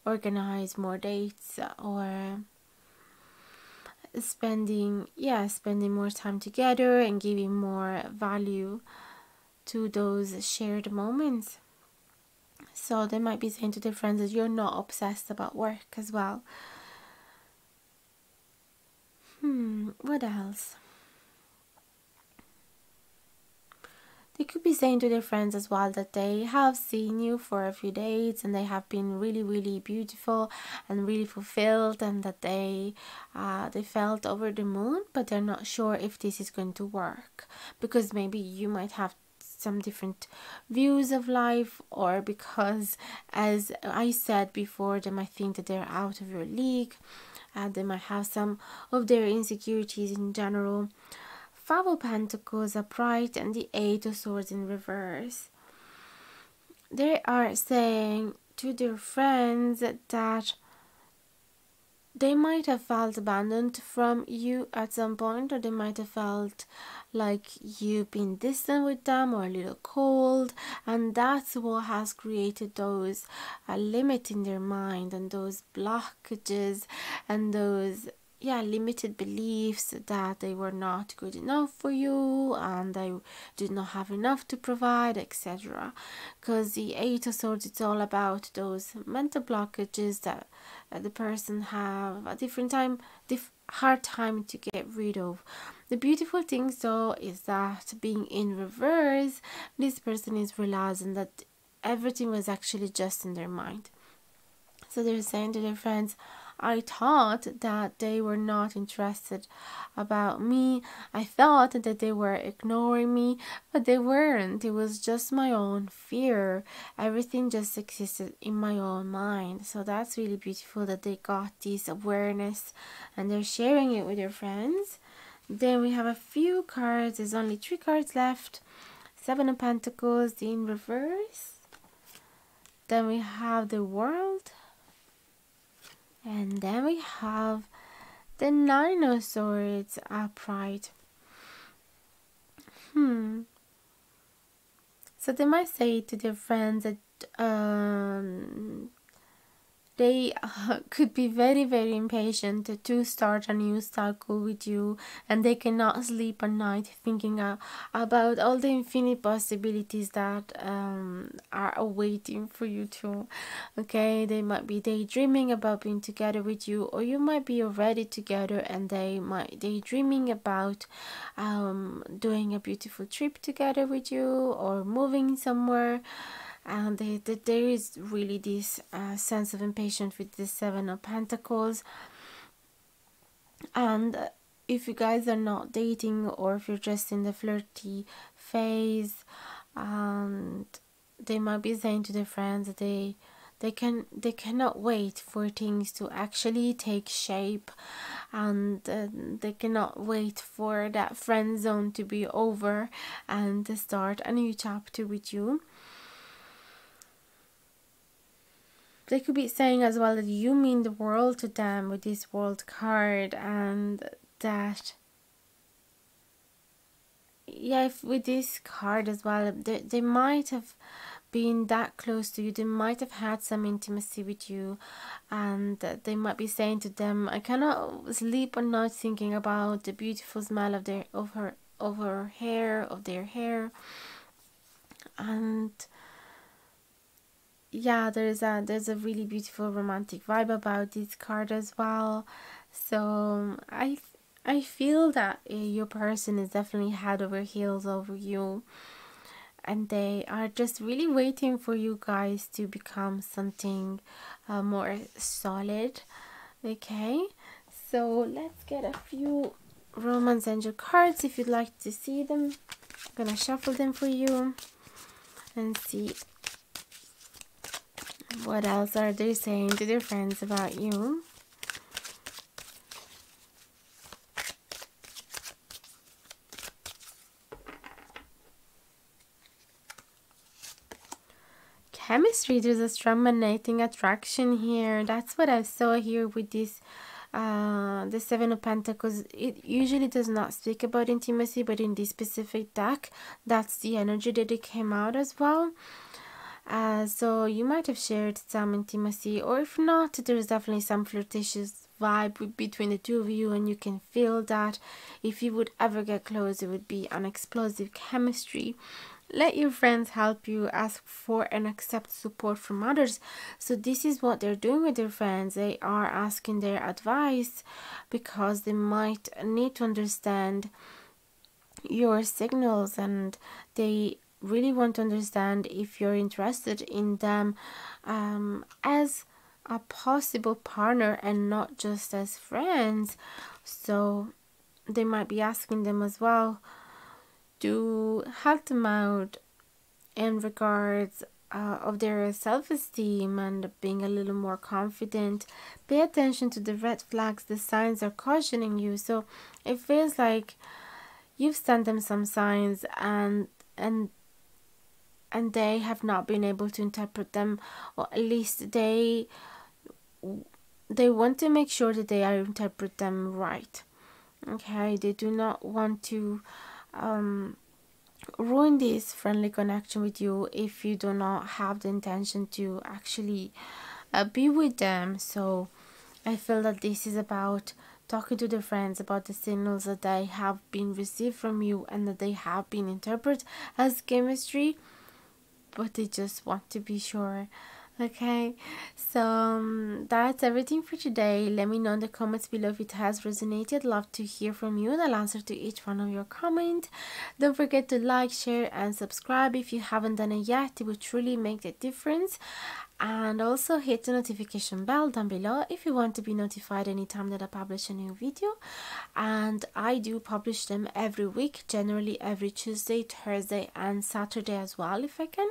organize more dates, or spending more time together and giving more value to those shared moments. So they might be saying to their friends that you're not obsessed about work as well. What else? They could be saying to their friends as well that they have seen you for a few dates and they have been really, really beautiful and really fulfilled, and that they felt over the moon, but they're not sure if this is going to work, because maybe you might have some different views of life, or because, as I said before, they might think that they're out of your league, and they might have some of their insecurities in general. Five of Pentacles upright and the Eight of Swords in reverse. They are saying to their friends that they might have felt abandoned from you at some point, or they might have felt like you've been distant with them or a little cold, and that's what has created those limits in their mind, and those blockages, and those limited beliefs that they were not good enough for you and they did not have enough to provide, etc. Because the Eight of Swords, it's all about those mental blockages that the person have a hard time to get rid of. The beautiful thing though is that, being in reverse, this person is realizing that everything was actually just in their mind. So they're saying to their friends, I thought that they were not interested about me. I thought that they were ignoring me, but they weren't. It was just my own fear. Everything just existed in my own mind. So that's really beautiful that they got this awareness and they're sharing it with their friends. Then we have a few cards. There's only 3 cards left. Seven of Pentacles in reverse. Then we have the World. And then we have the Nine of Swords upright. So they might say to their friends that they could be very, very impatient to start a new cycle with you, and they cannot sleep at night thinking about all the infinite possibilities that are awaiting for you too. Okay, they might be daydreaming about being together with you, or you might be already together and they might daydreaming about doing a beautiful trip together with you or moving somewhere. And there is really this sense of impatience with the Seven of Pentacles. And if you guys are not dating, or if you're just in the flirty phase, and they might be saying to their friends that they cannot wait for things to actually take shape, and they cannot wait for that friend zone to be over and to start a new chapter with you. They could be saying as well that you mean the world to them with this World card, and that with this card as well, they might have been that close to you. They might have had some intimacy with you, and they might be saying to them, I cannot sleep at night thinking about the beautiful smell of their hair. And there's a really beautiful romantic vibe about this card as well. So I feel that your person is definitely head over heels over you, and they are just really waiting for you guys to become something more solid. Okay, so let's get a few Romance Angel cards if you'd like to see them. I'm gonna shuffle them for you and see what else are they saying to their friends about you. Chemistry, there's a strong magnetic attraction here. That's what I saw here with this the Seven of Pentacles. It usually does not speak about intimacy, but in this specific deck, that's the energy that it came out as well. So you might have shared some intimacy, or if not, there's definitely some flirtatious vibe between the two of you, and you can feel that if you would ever get close, it would be an explosive chemistry. Let your friends help you, ask for and accept support from others. So this is what they're doing with their friends. They are asking their advice because they might need to understand your signals, and they really want to understand if you're interested in them as a possible partner and not just as friends. So they might be asking them as well to help them out in regards of their self-esteem and being a little more confident. Pay attention to the red flags, the signs are cautioning you. So it feels like you've sent them some signs and they have not been able to interpret them, or at least they want to make sure that they are interpret them right. Okay, they do not want to ruin this friendly connection with you if you do not have the intention to actually be with them. So I feel that this is about talking to their friends about the signals that they have been received from you and that they have been interpreted as chemistry, but they just want to be sure. Okay, so that's everything for today. Let me know in the comments below if it has resonated. Love to hear from you, and I'll answer to each one of your comments. Don't forget to like, share and subscribe if you haven't done it yet. It would truly make a difference. And also hit the notification bell down below if you want to be notified anytime that I publish a new video. And I do publish them every week, generally every Tuesday, Thursday and Saturday as well if I can.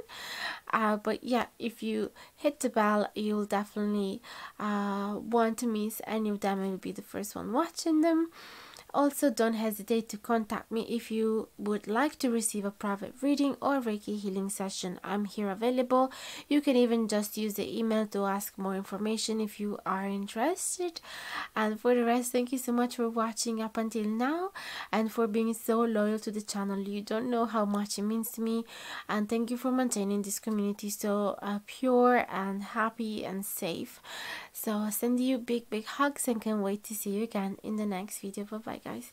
But yeah, if you hit the bell, you'll definitely want to miss any of them and will be the first one watching them. Also, don't hesitate to contact me if you would like to receive a private reading or Reiki healing session. I'm here available. You can even just use the email to ask more information if you are interested. And for the rest, thank you so much for watching up until now and for being so loyal to the channel. You don't know how much it means to me, and thank you for maintaining this community so pure and happy and safe. So I send you big hugs and can't wait to see you again in the next video. Bye bye guys.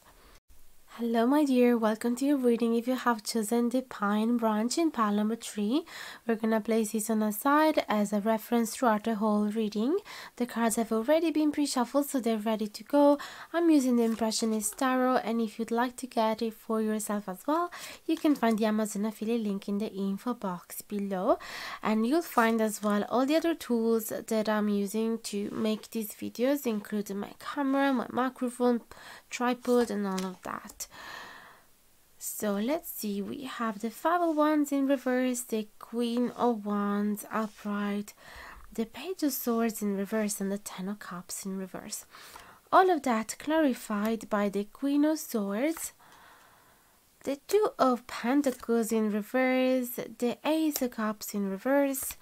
Hello my dear, welcome to your reading. If you have chosen the pine branch in pile number 3, we're gonna place this on the side as a reference throughout the whole reading. The cards have already been pre-shuffled, so they're ready to go. I'm using the Impressionist Tarot, and if you'd like to get it for yourself as well, you can find the Amazon affiliate link in the info box below, and you'll find as well all the other tools that I'm using to make these videos, including my camera, my microphone, tripod and all of that. So let's see, we have the Five of Wands in reverse, the Queen of Wands upright, the Page of Swords in reverse and the Ten of Cups in reverse. All of that clarified by the Queen of Swords, the Two of Pentacles in reverse, the Ace of Cups in reverse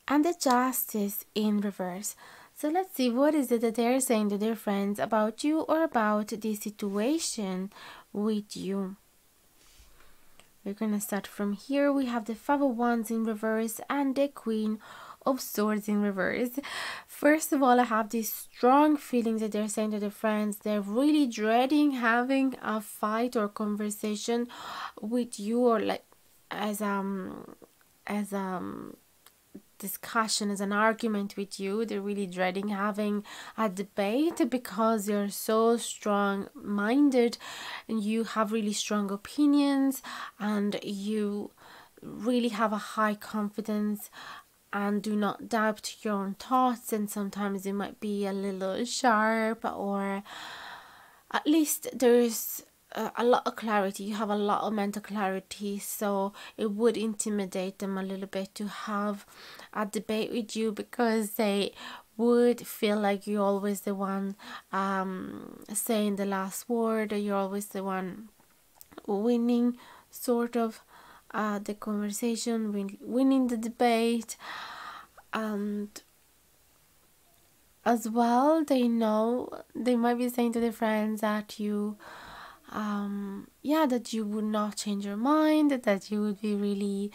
and the Justice in reverse. So let's see, what is it that they're saying to their friends about you or about this situation with you. We're going to start from here. We have the Five of Wands in reverse and the Queen of Swords in reverse. First of all, I have this strong feeling that they're saying to their friends they're really dreading having a fight or conversation with you, or like as discussion, as an argument with you. They're really dreading having a debate because you're so strong-minded and you have really strong opinions and you really have a high confidence and do not doubt your own thoughts, and sometimes it might be a little sharp, or at least there's a lot of clarity. You have a lot of mental clarity, so it would intimidate them a little bit to have a debate with you, because they would feel like you're always the one saying the last word, or you're always the one winning sort of the conversation, winning the debate. And as well, they know, they might be saying to their friends that you that you would not change your mind, that you would be really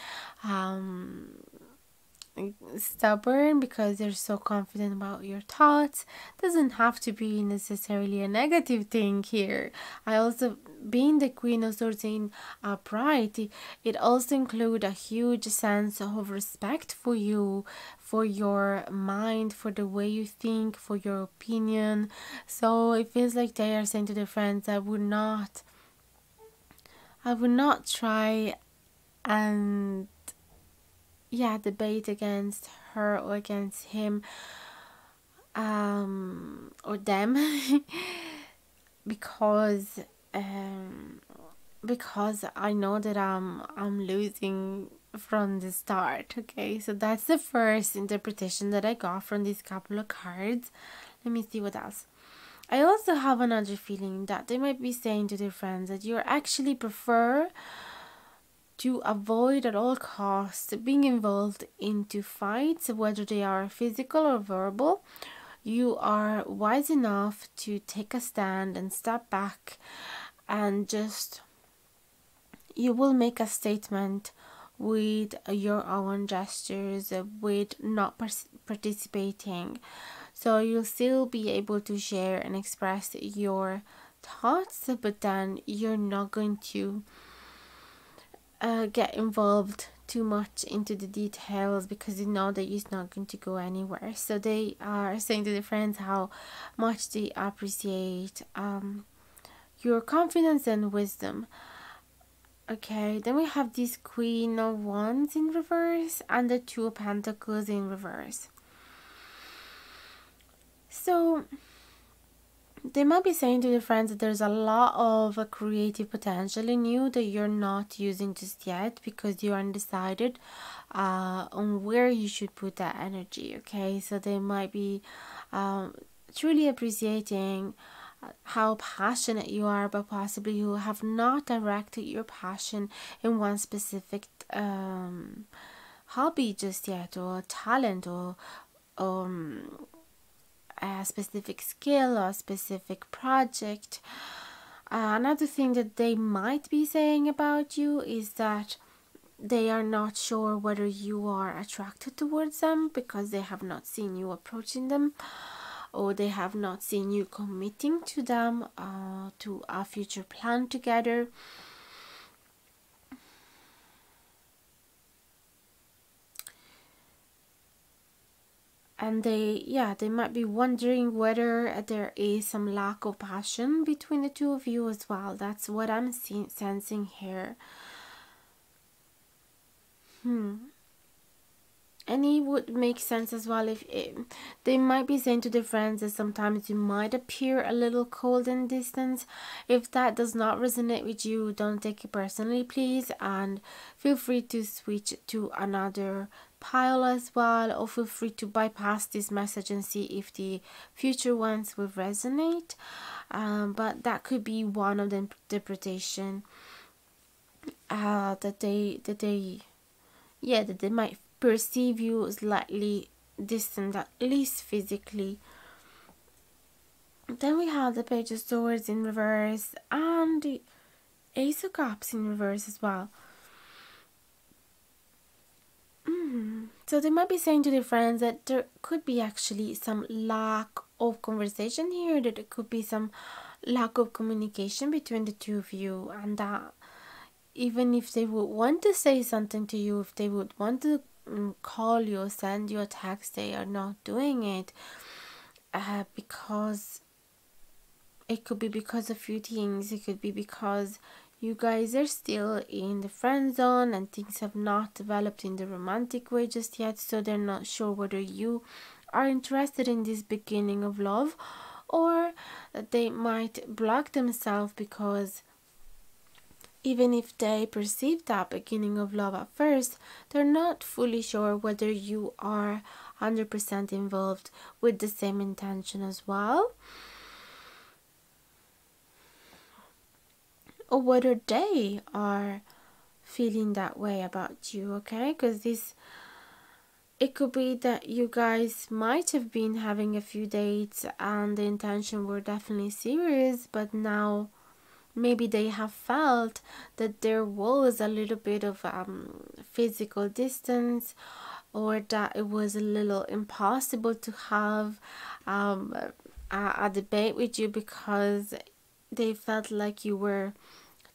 stubborn because you're so confident about your thoughts. Doesn't have to be necessarily a negative thing here. I also, being the Queen of Swords in upright, it also includes a huge sense of respect for you, for your mind, for the way you think, for your opinion. So it feels like they are saying to their friends, I would not try and yeah, debate against her or against him, or them, because um because I know that I'm losing from the start. Okay, so that's the first interpretation that I got from these couple of cards. Let me see what else. I also have another feeling that they might be saying to their friends that you actually prefer to avoid at all costs being involved into fights, whether they are physical or verbal. You are wise enough to take a stand and step back, and just you will make a statement with your own gestures, with not participating. So you'll still be able to share and express your thoughts, but then you're not going to get involved too much into the details, because you know that it's not going to go anywhere. So they are saying to their friends how much they appreciate your confidence and wisdom. Okay, then we have this Queen of Wands in reverse and the Two of Pentacles in reverse. So they might be saying to their friends that there's a lot of creative potential in you that you're not using just yet, because you're undecided on where you should put that energy. Okay, so they might be truly appreciating how passionate you are, but possibly you have not directed your passion in one specific hobby just yet, or talent, or a specific skill or a specific project. Another thing that they might be saying about you is that they are not sure whether you are attracted towards them, because they have not seen you approaching them, or they have not seen you committing to them, to a future plan together. And they might be wondering whether there is some lack of passion between the two of you as well. That's what I'm sensing here. And it would make sense as well if they might be saying to their friends that sometimes you might appear a little cold and distant. If that does not resonate with you, don't take it personally, please, and feel free to switch to another pile as well, or feel free to bypass this message and see if the future ones will resonate. But that could be one of the interpretation that they might perceive you slightly distant, at least physically. Then we have the Page of Swords in reverse and the Ace of Cups in reverse as well. So they might be saying to their friends that there could be actually some lack of conversation here, that there could be some lack of communication between the two of you, and that even if they would want to say something to you, if they would want to call you or send you a text, they are not doing it, because it could be because of a few things. It could be because you guys are still in the friend zone and things have not developed in the romantic way just yet, so they're not sure whether you are interested in this beginning of love, or they might block themselves because even if they perceive that beginning of love at first, they're not fully sure whether you are 100% involved with the same intention as well, or whether they are feeling that way about you. Okay, because it could be that you guys might have been having a few dates and the intention were definitely serious, but now maybe they have felt that there was a little bit of physical distance, or that it was a little impossible to have a debate with you because they felt like you were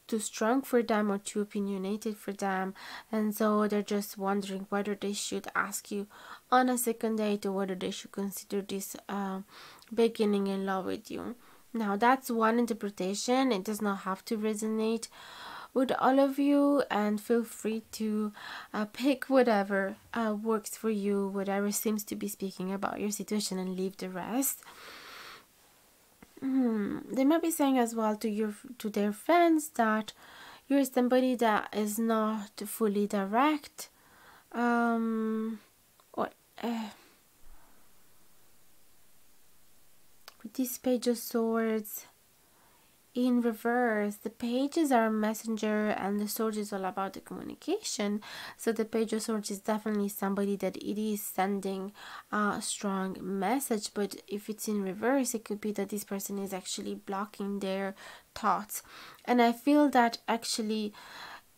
too strong for them or too opinionated for them, and so they're just wondering whether they should ask you on a second date, or whether they should consider this beginning in love with you. Now that's one interpretation. It does not have to resonate with all of you, and feel free to pick whatever works for you, whatever seems to be speaking about your situation, and leave the rest. They might be saying as well to their friends that you're somebody that is not fully direct, or with this Page of Swords in reverse. The pages are a messenger and the sword is all about the communication. So the Page of Swords is definitely somebody that it is sending a strong message, but if it's in reverse, it could be that this person is actually blocking their thoughts. And I feel that actually,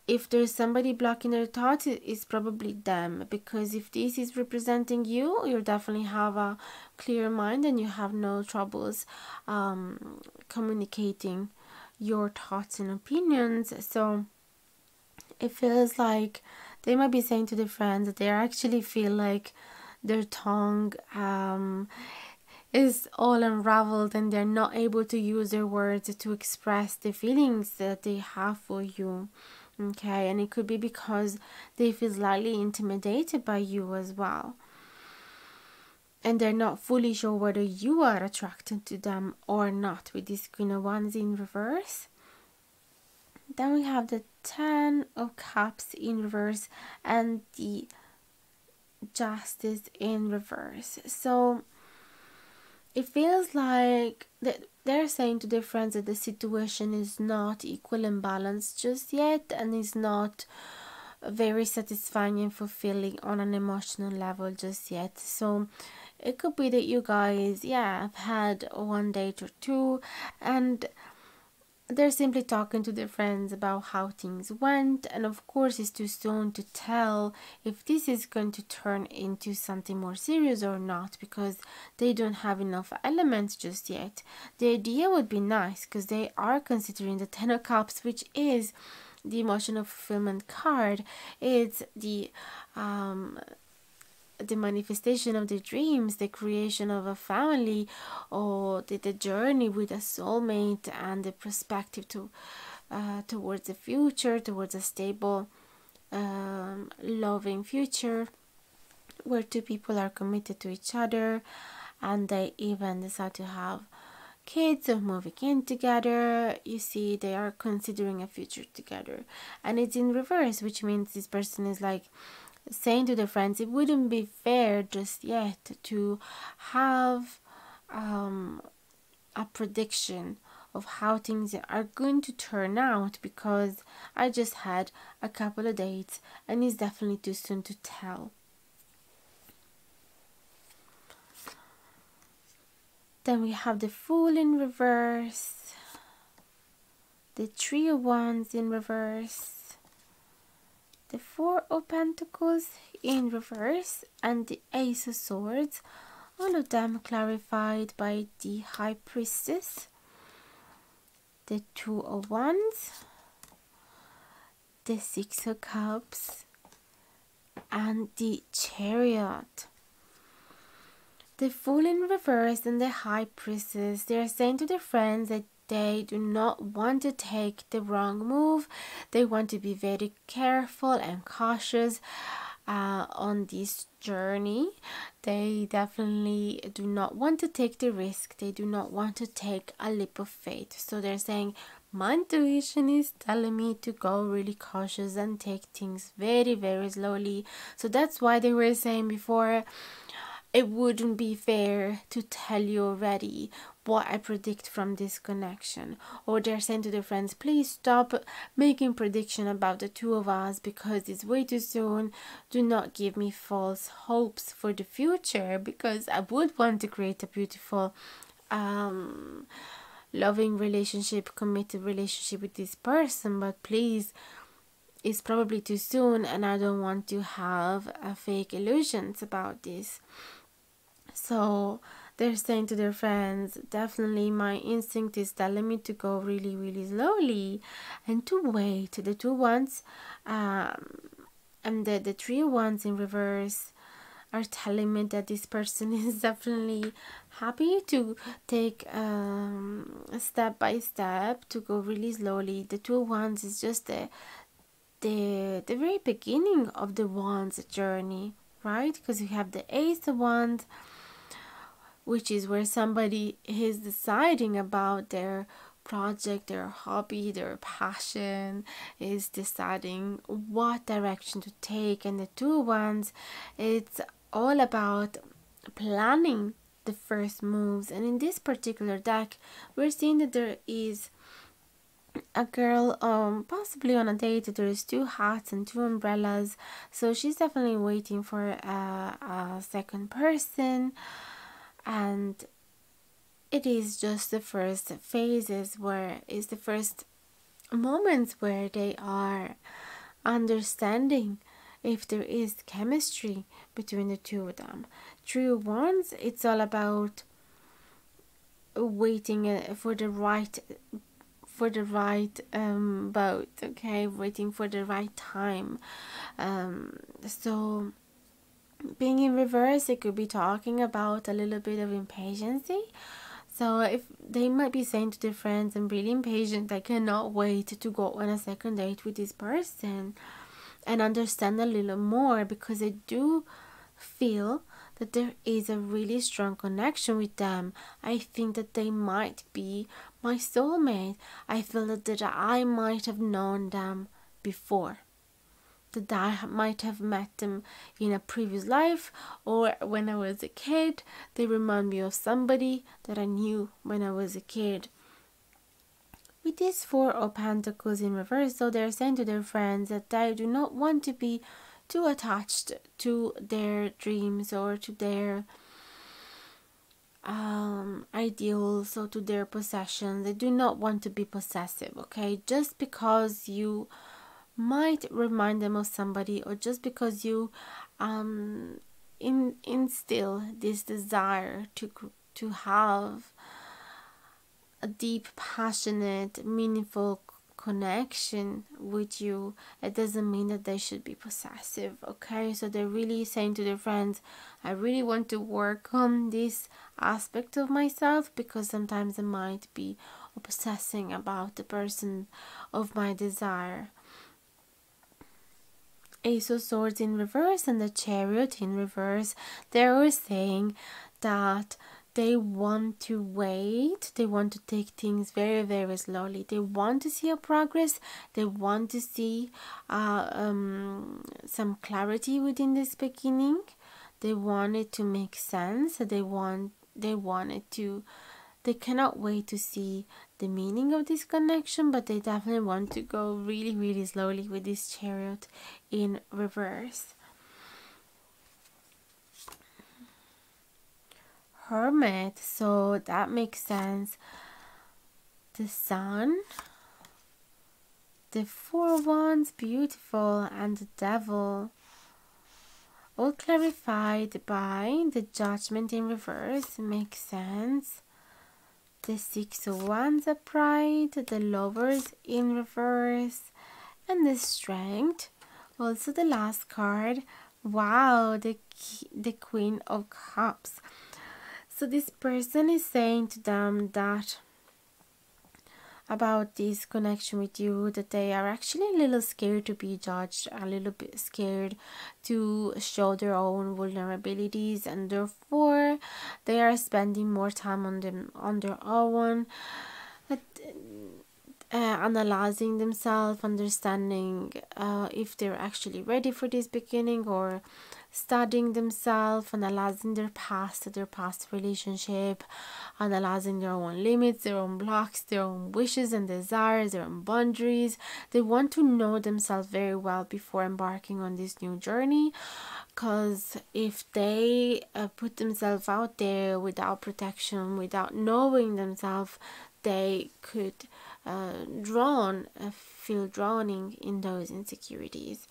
if there's somebody blocking their thoughts, it's probably them, because if this is representing you, you definitely have a clear mind and you have no troubles communicating your thoughts and opinions. So it feels like they might be saying to their friends that they actually feel like their tongue is all unraveled and they're not able to use their words to express the feelings that they have for you. Okay, and it could be because they feel slightly intimidated by you as well, and they're not fully sure whether you are attracted to them or not, with this Queen of Wands in reverse. Then we have the Ten of Cups in reverse and the Justice in reverse. So it feels like they're saying to their friends that the situation is not equal and balanced just yet, and is not very satisfying and fulfilling on an emotional level just yet. So it could be that you guys, have had one date or two, and they're simply talking to their friends about how things went, and of course it's too soon to tell if this is going to turn into something more serious or not, because they don't have enough elements just yet. The idea would be nice because they are considering the Ten of Cups, which is the emotional fulfillment card. It's the manifestation of the dreams, the creation of a family, or the journey with a soulmate, and the perspective to towards the future, towards a stable, loving future where two people are committed to each other, and they even decide to have kids or moving in together. You see, they are considering a future together, and it's in reverse, which means this person is like saying to their friends it wouldn't be fair just yet to have a prediction of how things are going to turn out, because I just had a couple of dates and it's definitely too soon to tell. Then we have the Fool in reverse, the Three of Wands in reverse, the Four of Pentacles in reverse, and the Ace of Swords, all of them clarified by the High Priestess, the Two of Wands, the Six of Cups, and the Chariot. The Fool in reverse and the High Priestess, they are saying to their friends that they do not want to take the wrong move. They want to be very careful and cautious on this journey. They definitely do not want to take the risk. They do not want to take a leap of faith. So they're saying, my intuition is telling me to go really cautious and take things very, very slowly. So that's why they were saying before, it wouldn't be fair to tell you already what I predict from this connection. Or they're saying to their friends, please stop making prediction about the two of us because it's way too soon. Do not give me false hopes for the future, because I would want to create a beautiful loving relationship, committed relationship with this person, but please, it's probably too soon and I don't want to have fake illusions about this. So they're saying to their friends, definitely my instinct is telling me to go really, really slowly and to wait. The Two Wands and the Three Wands in reverse are telling me that this person is definitely happy to take step by step, to go really slowly. The Two of Wands is just the very beginning of the Wands journey, right? Because you have the Ace of Wands, which is where somebody is deciding about their project, their hobby, their passion, is deciding what direction to take. And the Two of Wands, it's all about planning the first moves. And in this particular deck, we're seeing that there is a girl possibly on a date. There's two hats and two umbrellas, so she's definitely waiting for a second person. And it is just the first phases, where is the first moments where they are understanding if there is chemistry between the two of them. Three of Wands, it's all about waiting for the right boat, okay, waiting for the right time. So being in reverse, it could be talking about a little bit of impatience. So if they might be saying to their friends, I'm really impatient, I cannot wait to go on a second date with this person and understand a little more, because I do feel that there is a really strong connection with them. I think that they might be my soulmate. I feel that I might have known them before, that I might have met them in a previous life, or when I was a kid. They remind me of somebody that I knew when I was a kid. With this Four of Pentacles in reverse, so they're saying to their friends that they do not want to be too attached to their dreams or to their ideals or to their possessions. They do not want to be possessive, okay? Just because you might remind them of somebody, or just because you instill this desire to have a deep, passionate, meaningful connection with you, it doesn't mean that they should be possessive, okay? So they're really saying to their friends, I really want to work on this aspect of myself, because sometimes I might be obsessing about the person of my desire. Ace of Swords in reverse and the Chariot in reverse, they're saying that they want to wait, they want to take things very, very slowly. They want to see a progress, they want to see some clarity within this beginning. They want it to make sense. They cannot wait to see the meaning of this connection, but they definitely want to go really, really slowly with this Chariot in reverse. Hermit, so that makes sense. The Sun, the Four of Wands, beautiful, and the Devil, all clarified by the Judgment in reverse. Makes sense. The Six of Wands upright, the Lovers in reverse, and the Strength. Also the last card, wow, the Queen of Cups. So this person is saying to them that about this connection with you, that they are actually a little scared to be judged, a little bit scared to show their own vulnerabilities, and therefore they are spending more time on their own, analyzing themselves, understanding if they're actually ready for this beginning, or studying themselves, analyzing their past relationship, analyzing their own limits, their own blocks, their own wishes and desires, their own boundaries. They want to know themselves very well before embarking on this new journey, because if they put themselves out there without protection, without knowing themselves, they could feel drowning in those insecurities.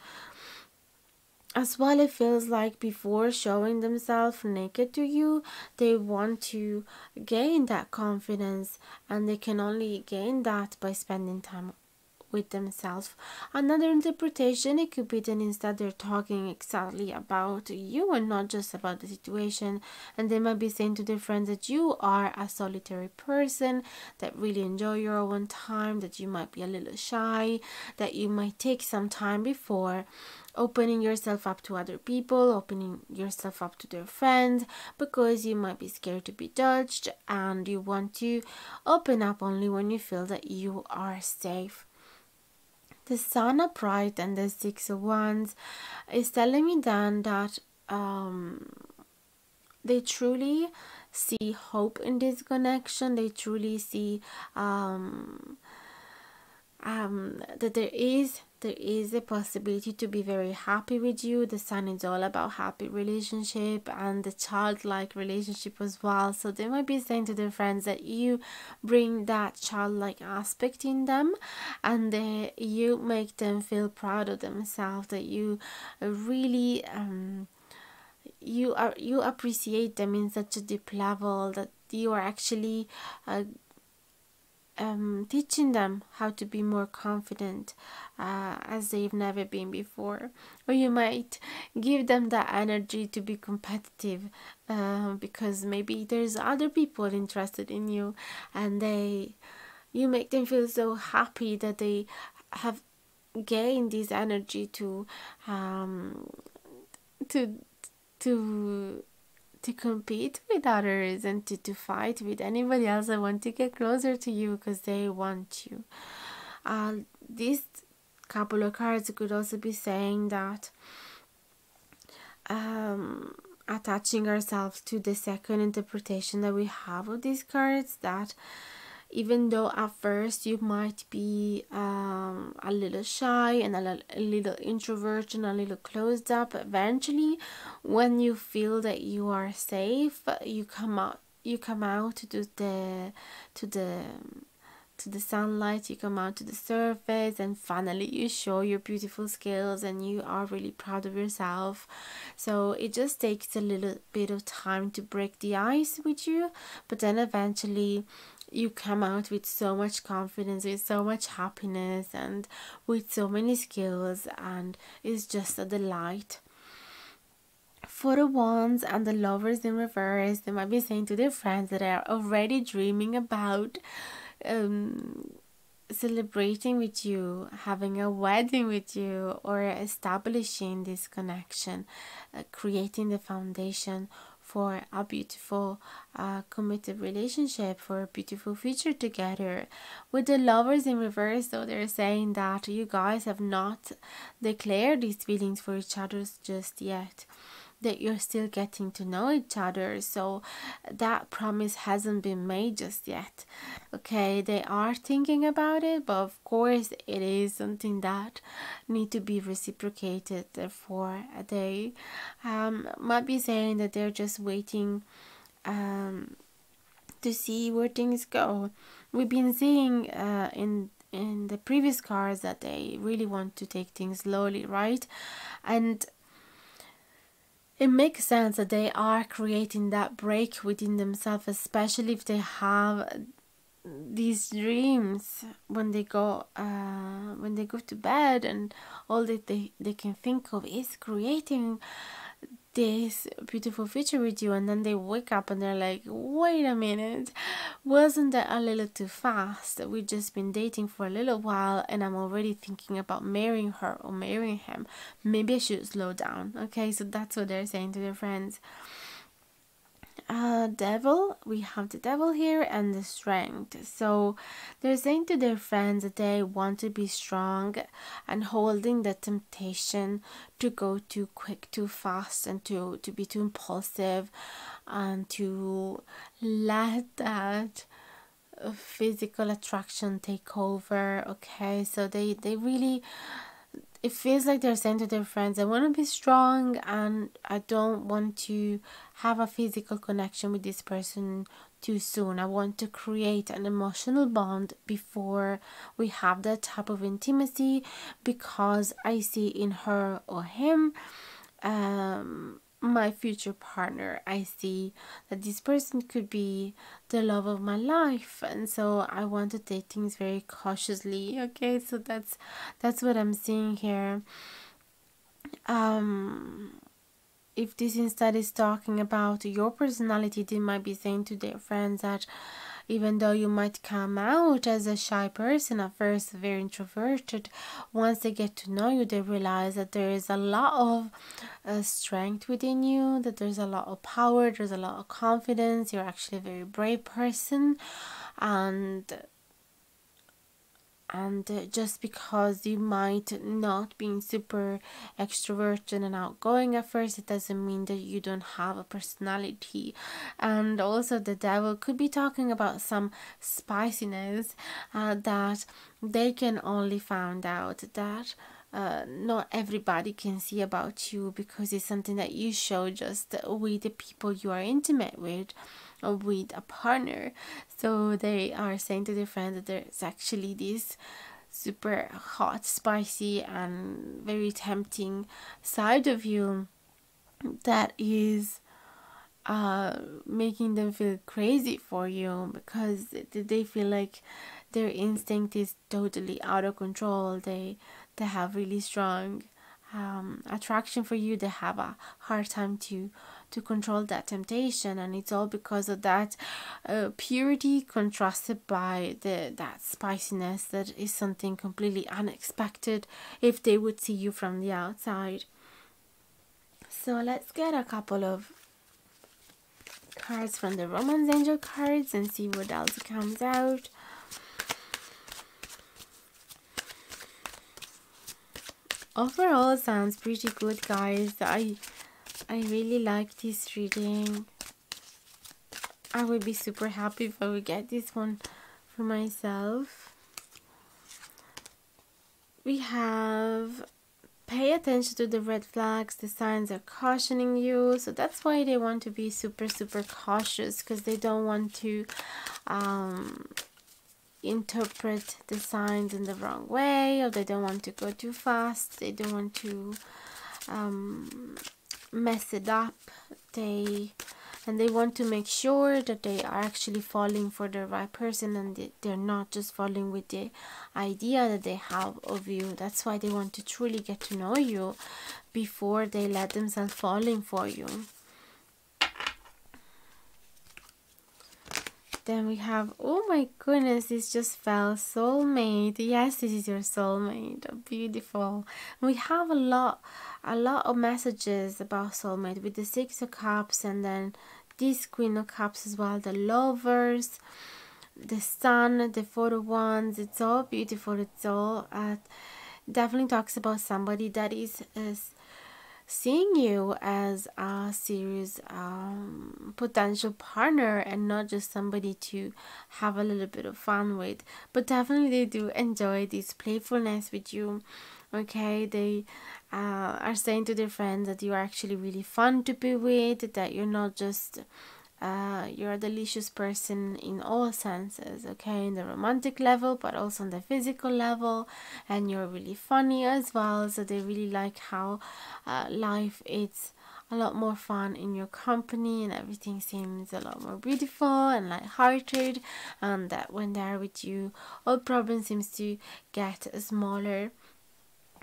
As well, it feels like before showing themselves naked to you, they want to gain that confidence, and they can only gain that by spending time with themselves. Another interpretation, it could be that instead they're talking exactly about you and not just about the situation, and they might be saying to their friends that you are a solitary person that really enjoy your own time, that you might be a little shy, that you might take some time before opening yourself up to other people, opening yourself up to their friends, because you might be scared to be judged and you want to open up only when you feel that you are safe. The Sun upright and the Six of Wands is telling me then that they truly see hope in this connection. They truly see that there is a possibility to be very happy with you. The Sun is all about happy relationship and the childlike relationship as well. So they might be saying to their friends that you bring that childlike aspect in them, and you make them feel proud of themselves, that you really you appreciate them in such a deep level, that you are actually teaching them how to be more confident as they've never been before. Or you might give them that energy to be competitive because maybe there's other people interested in you, and you make them feel so happy that they have gained this energy to to to compete with others and to fight with anybody else that want to get closer to you because they want you. This couple of cards could also be saying that attaching ourselves to the second interpretation that we have of these cards, that even though at first you might be a little shy and a little introvert and a little closed up, eventually when you feel that you are safe, you come out to the sunlight, you come out to the surface, and finally you show your beautiful skills and you are really proud of yourself. So it just takes a little bit of time to break the ice with you, but then eventually you come out with so much confidence, with so much happiness, and with so many skills, and it's just a delight. For the Wands and the Lovers in reverse, they might be saying to their friends that they are already dreaming about celebrating with you, having a wedding with you, or establishing this connection, creating the foundation for a beautiful committed relationship, for a beautiful future together. With the Lovers in reverse, though, they're saying that you guys have not declared these feelings for each other just yet, that you're still getting to know each other, so that promise hasn't been made just yet. Okay, they are thinking about it, but of course it is something that need to be reciprocated. Therefore they might be saying that they're just waiting to see where things go. We've been seeing in the previous cards that they really want to take things slowly, right? And it makes sense that they are creating that break within themselves, especially if they have these dreams when they go to bed, and all that they can think of is creating this beautiful future with you, and then they wake up and they're like, wait a minute, wasn't that a little too fast? We've just been dating for a little while and I'm already thinking about marrying her or marrying him. Maybe I should slow down. Okay, so that's what they're saying to their friends. Devil, we have the Devil here, and the Strength. So they're saying to their friends that they want to be strong and holding the temptation to go too quick, too fast, and to be too impulsive, and to let that physical attraction take over. Okay, so they really, it feels like they're saying to their friends, I want to be strong and I don't want to have a physical connection with this person too soon. I want to create an emotional bond before we have that type of intimacy, because I see in her or him my future partner. I see that this person could be the love of my life, and so I want to take things very cautiously. Okay, so that's what I'm seeing here. If this instead is talking about your personality, they might be saying to their friends that even though you might come out as a shy person at first, very introverted, once they get to know you, they realize that there is a lot of strength within you, that there's a lot of power, there's a lot of confidence, you're actually a very brave person. And just because you might not be super extroverted and outgoing at first, it doesn't mean that you don't have a personality. And also the devil could be talking about some spiciness that they can only find out that not everybody can see about you, because it's something that you show just with the people you are intimate with or with a partner. So they are saying to their friends that there's actually this super hot, spicy, and very tempting side of you that is making them feel crazy for you, because they feel like their instinct is totally out of control. They have really strong attraction for you. They have a hard time to control that temptation, and it's all because of that purity contrasted by that spiciness that is something completely unexpected if they would see you from the outside. So let's get a couple of cards from the Romance Angel cards and see what else comes out. Overall, sounds pretty good, guys. I really like this reading. I would be super happy if I would get this one for myself. We have pay attention to the red flags. The signs are cautioning you, so that's why they want to be super cautious, because they don't want to interpret the signs in the wrong way, or they don't want to go too fast. They don't want to mess it up. They want to make sure that they are actually falling for the right person, and they're not just falling with the idea that they have of you. That's why they want to truly get to know you before they let themselves falling for you. Then we have, oh my goodness, this just fell, soulmate. Yes, this is your soulmate. Beautiful. We have a lot of messages about soulmate with the Six of Cups, and then this Queen of Cups as well, the Lovers, the Sun, the Four of Wands. It's all beautiful. It's all definitely talks about somebody that is seeing you as a serious potential partner, and not just somebody to have a little bit of fun with, but definitely they do enjoy this playfulness with you. Okay, they are saying to their friends that you are actually really fun to be with, that you're not just you're a delicious person in all senses, okay, in the romantic level but also on the physical level, and you're really funny as well. So they really like how life is a lot more fun in your company, and everything seems a lot more beautiful and light-hearted, and that when they're with you, all problems seems to get smaller.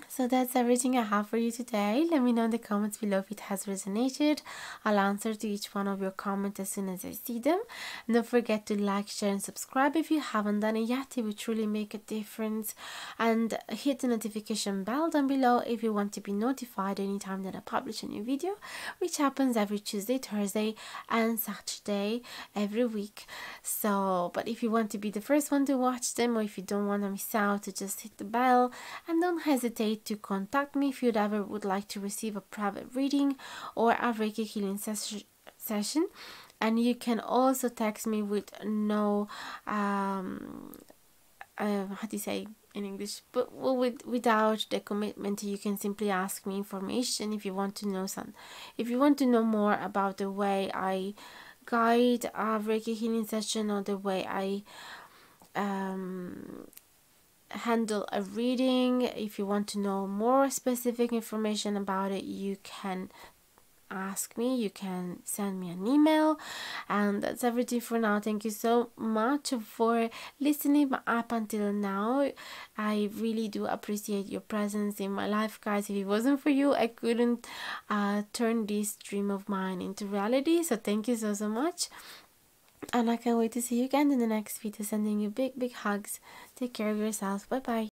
So that's everything I have for you today. Let me know in the comments below if it has resonated. I'll answer to each one of your comments as soon as I see them. And don't forget to like, share and subscribe if you haven't done it yet. It would truly make a difference. And hit the notification bell down below if you want to be notified anytime that I publish a new video, which happens every Tuesday, Thursday and Saturday every week. So, but if you want to be the first one to watch them, or if you don't want to miss out, to just hit the bell, and don't hesitate to contact me if you'd ever would like to receive a private reading or a Reiki healing session. And you can also text me with no how do you say in English, but without the commitment. You can simply ask me information if you want to know if you want to know more about the way I guide a Reiki healing session, or the way I handle a reading. If you want to know more specific information about it, you can ask me, you can send me an email. And that's everything for now. Thank you so much for listening up until now. I really do appreciate your presence in my life, guys. If it wasn't for you, I couldn't turn this dream of mine into reality. So thank you so much, and I can't wait to see you again in the next video. Sending you big hugs. Take care of yourself. Bye bye.